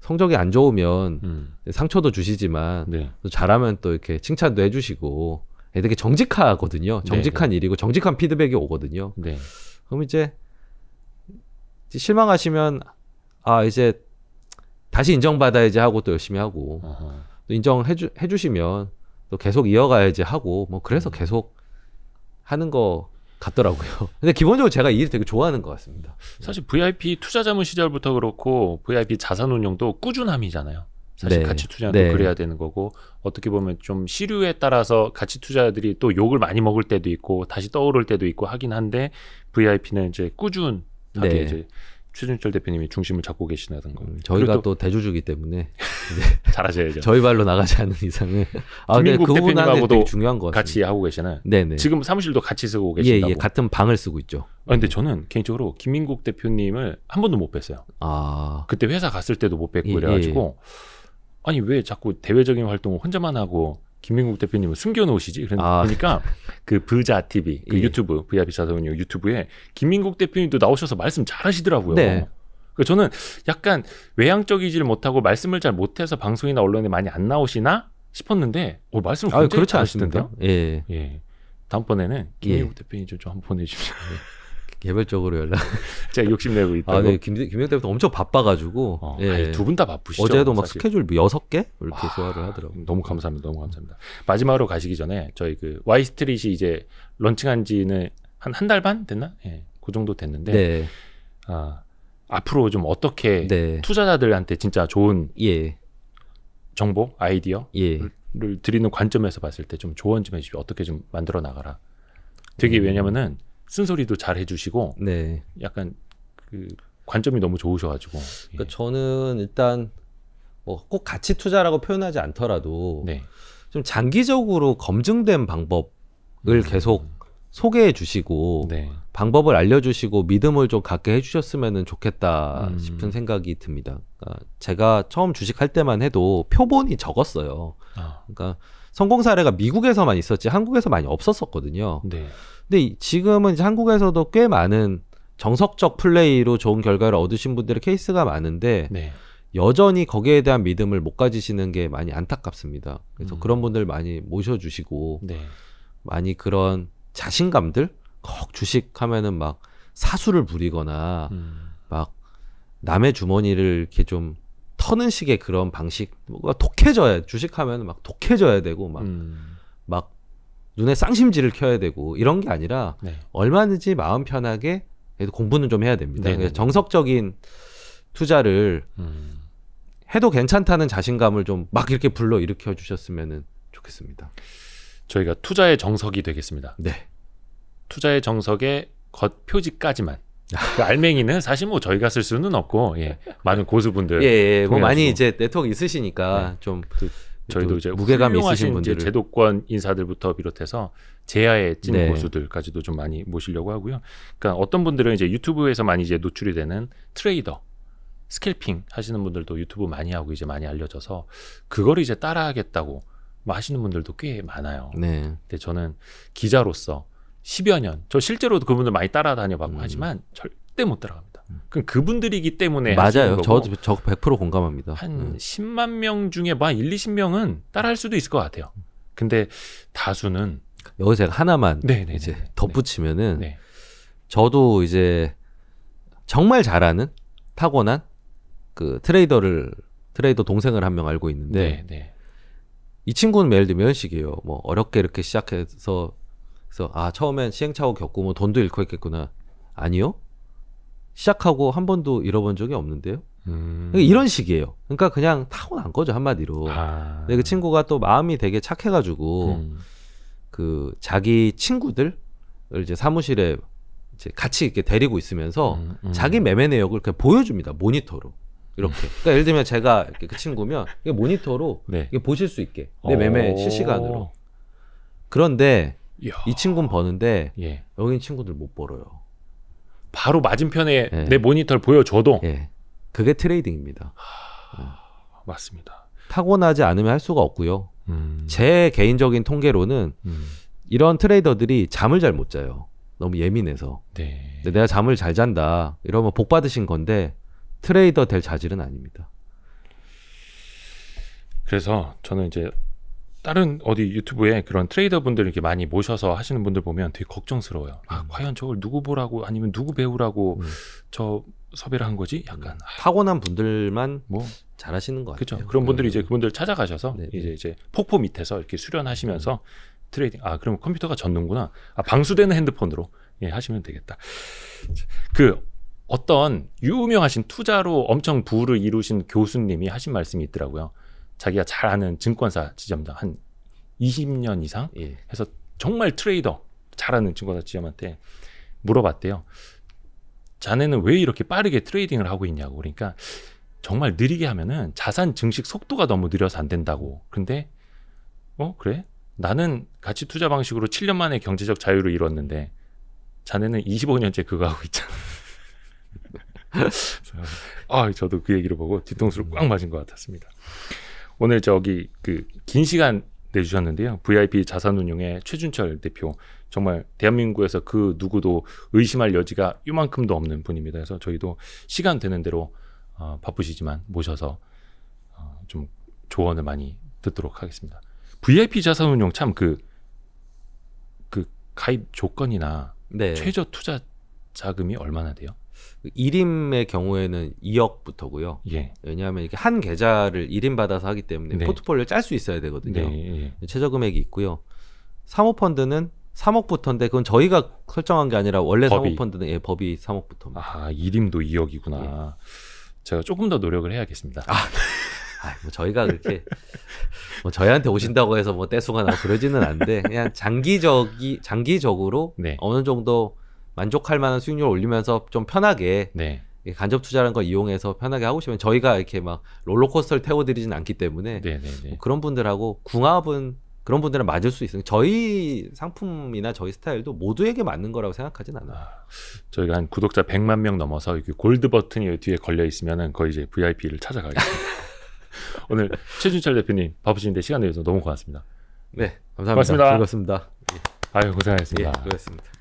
성적이 안 좋으면 상처도 주시지만 또 잘하면 또 이렇게 칭찬도 해주시고 되게 정직하거든요. 정직한 일이고 정직한 피드백이 오거든요. 그럼 이제 실망하시면 이제 다시 인정받아야지 하고 또 열심히 하고 또 인정해 주시면 또 계속 이어가야지 하고 뭐 그래서 계속 하는 거 같더라고요. 근데 기본적으로 제가 이 일을 되게 좋아하는 것 같습니다. 사실 VIP 투자 자문 시절부터 그렇고 VIP 자산 운용도 꾸준함이잖아요. 사실 가치 투자도 그래야 되는 거고, 어떻게 보면 좀 시류에 따라서 가치 투자들이 또 욕을 많이 먹을 때도 있고 다시 떠오를 때도 있고 하긴 한데, VIP는 이제 꾸준하게 이제 최준철 대표님이 중심을 잡고 계시다는 거. 저희가 또 대주주기 때문에 잘하셔야죠. 저희 발로 나가지 않는 이상은. 김민국 대표님하고도 중요한 것 같이 하고 계시나요? 네네. 지금 사무실도 같이 쓰고 계신다고. 같은 방을 쓰고 있죠. 근데 저는 개인적으로 김민국 대표님을 한 번도 못 뵀어요. 그때 회사 갔을 때도 못 뵀고 이래가지고 아니 왜 자꾸 대외적인 활동을 혼자만 하고 김민국 대표님을 숨겨놓으시지? 그러니까 그 브자 TV, 그 유튜브, VIP 자산운용 유튜브에 김민국 대표님도 나오셔서 말씀 잘하시더라고요. 그러니까 저는 약간 외향적이질 못하고 말씀을 잘 못해서 방송이나 언론에 많이 안 나오시나 싶었는데 말씀을 굉장히 그렇지 잘하시는데요. 않습니까? 다음번에는 김민국 대표님 좀 한번 보내주시면 개별적으로 연락. 제가 욕심내고 있다고. 네, 김대영 때부터 엄청 바빠가지고. 예. 두 분 다 바쁘시죠. 어제도 막 사실. 스케줄 6개 이렇게 소화를 하더라고요. 너무 감사합니다. 너무 감사합니다. 마지막으로 가시기 전에 저희 그 Y스트릿이 이제 런칭한 지는 한 달 반 됐나? 예, 그 정도 됐는데 네. 앞으로 좀 어떻게 네. 투자자들한테 진짜 좋은 예. 정보, 아이디어를 예. 드리는 관점에서 봤을 때 좀 조언 좀 해주시고 어떻게 좀 만들어 나가라. 되게 왜냐면은 쓴소리도 잘 해주시고 네. 약간 그 관점이 너무 좋으셔가지고. 그러니까 저는 일단 뭐 꼭 가치 투자라고 표현하지 않더라도 네. 좀 장기적으로 검증된 방법을 계속 소개해 주시고 네. 방법을 알려주시고 믿음을 좀 갖게 해주셨으면 좋겠다 싶은 생각이 듭니다. 그러니까 제가 처음 주식할 때만 해도 표본이 적었어요. 그러니까 성공 사례가 미국에서만 있었지 한국에서 많이 없었었거든요. 네. 근데 지금은 이제 한국에서도 꽤 많은 정석적 플레이로 좋은 결과를 얻으신 분들의 케이스가 많은데 네. 여전히 거기에 대한 믿음을 못 가지시는 게 많이 안타깝습니다. 그래서 그런 분들 많이 모셔주시고 네. 많이 그런 자신감들 꼭 주식하면은 막 사수를 부리거나 막 남의 주머니를 이렇게 좀 터는 식의 그런 방식, 뭐가 독해져야 주식하면 막 독해져야 되고 막 눈에 쌍심지를 켜야 되고 이런 게 아니라 네. 얼마든지 마음 편하게 그래도 공부는 좀 해야 됩니다. 정석적인 투자를 해도 괜찮다는 자신감을 좀 막 이렇게 불러 일으켜 주셨으면 좋겠습니다. 저희가 투자의 정석이 되겠습니다. 네. 투자의 정석의 겉표지까지만. 그 알맹이는 사실 뭐 저희가 쓸 수는 없고, 예. 많은 고수분들. 예, 뭐 많이 이제 네트워크 있으시니까 네. 좀 저희도 이제 무게감 있으신 훌륭하신 분들 이제 제도권 인사들부터 비롯해서 제야의 찐 네. 고수들까지도 좀 많이 모시려고 하고요. 그러니까 어떤 분들은 이제 유튜브에서 많이 이제 노출이 되는 트레이더, 스캘핑 하시는 분들도 유튜브 많이 하고 이제 많이 알려져서 그거를 이제 따라하겠다고 뭐 하시는 분들도 꽤 많아요. 네. 근데 저는 기자로서 10여 년, 저 실제로도 그분들 많이 따라다녀봤고 하지만 절대 못 따라갑니다. 그럼 그분들이기 때문에 하시는 맞아요. 거고 저 100% 공감합니다. 한 10만 명 중에 뭐 한 1, 20명은 따라할 수도 있을 것 같아요. 근데 다수는 여기 제가 하나만 네네네. 이제 덧붙이면은 네. 저도 이제 정말 잘하는 타고난 그 트레이더 동생을 한 명 알고 있는데 네. 이 친구는 예를 들면 이런 식이에요. 뭐 어렵게 이렇게 시작해서 그래서 처음엔 시행착오 겪고 뭐 돈도 잃고 했겠구나. 아니요. 시작하고 한 번도 잃어본 적이 없는데요. 그러니까 이런 식이에요. 그러니까 그냥 타고난 거죠 한마디로. 근데 그 친구가 또 마음이 되게 착해가지고 그 자기 친구들 이제 사무실에 이제 같이 이렇게 데리고 있으면서 자기 매매 내역을 그냥 보여줍니다. 모니터로. 이렇게. 그러니까 예를 들면 제가 이렇게 그 친구면 이게 모니터로 네. 이게 보실 수 있게 내 매매 실시간으로. 그런데 이야. 이 친구는 버는데 예. 여기 있는 친구들 못 벌어요. 바로 맞은편에 네. 내 모니터를 보여줘도 예. 그게 트레이딩입니다. 맞습니다. 타고나지 않으면 할 수가 없고요. 제 개인적인 통계로는 이런 트레이더들이 잠을 잘 못 자요. 너무 예민해서. 네. 근데 내가 잠을 잘 잔다. 이러면 복 받으신 건데 트레이더 될 자질은 아닙니다. 그래서 저는 이제 다른 어디 유튜브에 그런 트레이더 분들 이렇게 많이 모셔서 하시는 분들 보면 되게 걱정스러워요. 과연 저걸 누구 보라고 아니면 누구 배우라고 저 섭외를 한 거지? 약간 타고난 분들만 뭐 잘하시는 것 같아요. 그렇죠. 그런 분들이 이제 그분들 찾아가셔서 네. 이제 폭포 밑에서 이렇게 수련하시면서 트레이딩. 그럼 컴퓨터가 젖는구나. 방수되는 핸드폰으로 하시면 되겠다. 그 어떤 유명하신 투자로 엄청 부를 이루신 교수님이 하신 말씀이 있더라고요. 자기가 잘 아는 증권사 지점장 한 20년 이상 해서 정말 트레이더 잘하는 증권사 지점한테 물어봤대요. 자네는 왜 이렇게 빠르게 트레이딩을 하고 있냐고. 그러니까 정말 느리게 하면은 자산 증식 속도가 너무 느려서 안 된다고. 근데 그래? 나는 가치 투자 방식으로 7년 만에 경제적 자유를 이뤘는데 자네는 25년째 그거 하고 있잖아. 저도 그 얘기를 보고 뒤통수를 꽉 맞은 것 같았습니다. 오늘 저기 그 긴 시간 내주셨는데요. VIP 자산운용의 최준철 대표, 정말 대한민국에서 그 누구도 의심할 여지가 이만큼도 없는 분입니다. 그래서 저희도 시간 되는 대로 바쁘시지만 모셔서 좀 조언을 많이 듣도록 하겠습니다. VIP 자산운용 참 그 가입 조건이나 네. 최저 투자 자금이 얼마나 돼요? 1임의 경우에는 2억부터고요. 예. 왜냐하면 이게 한 계좌를 1임 받아서 하기 때문에 네. 포트폴리오를 짤 수 있어야 되거든요. 네. 최저 금액이 있고요. 사모펀드는 3억부터인데 그건 저희가 설정한 게 아니라 원래 법이. 사모펀드는 예, 법이 3억부터입니다. 아, 1임도 2억이구나. 제가 조금 더 노력을 해야겠습니다. 뭐 저희가 그렇게 뭐 저희한테 오신다고 해서 뭐 떼수가 나고 그러지는 않는데 그냥 장기적으로 네. 어느 정도 만족할 만한 수익률을 올리면서 좀 편하게 네. 간접 투자라는 걸 이용해서 편하게 하고 싶으면 저희가 이렇게 막 롤러코스터를 태워드리진 않기 때문에 네, 네, 네. 뭐 그런 분들하고 궁합은 그런 분들은 맞을 수 있어요. 저희 상품이나 저희 스타일도 모두에게 맞는 거라고 생각하진 않아요. 저희가 한 구독자 100만 명 넘어서 이렇게 골드 버튼이 뒤에 걸려 있으면은 거의 이제 VIP를 찾아가겠습니다. 오늘 최준철 대표님 바쁘신데 시간 내주셔서 너무 고맙습니다. 네, 감사합니다. 고맙습니다. 즐겁습니다. 아유, 고생하셨습니다. 예, 그렇습니다.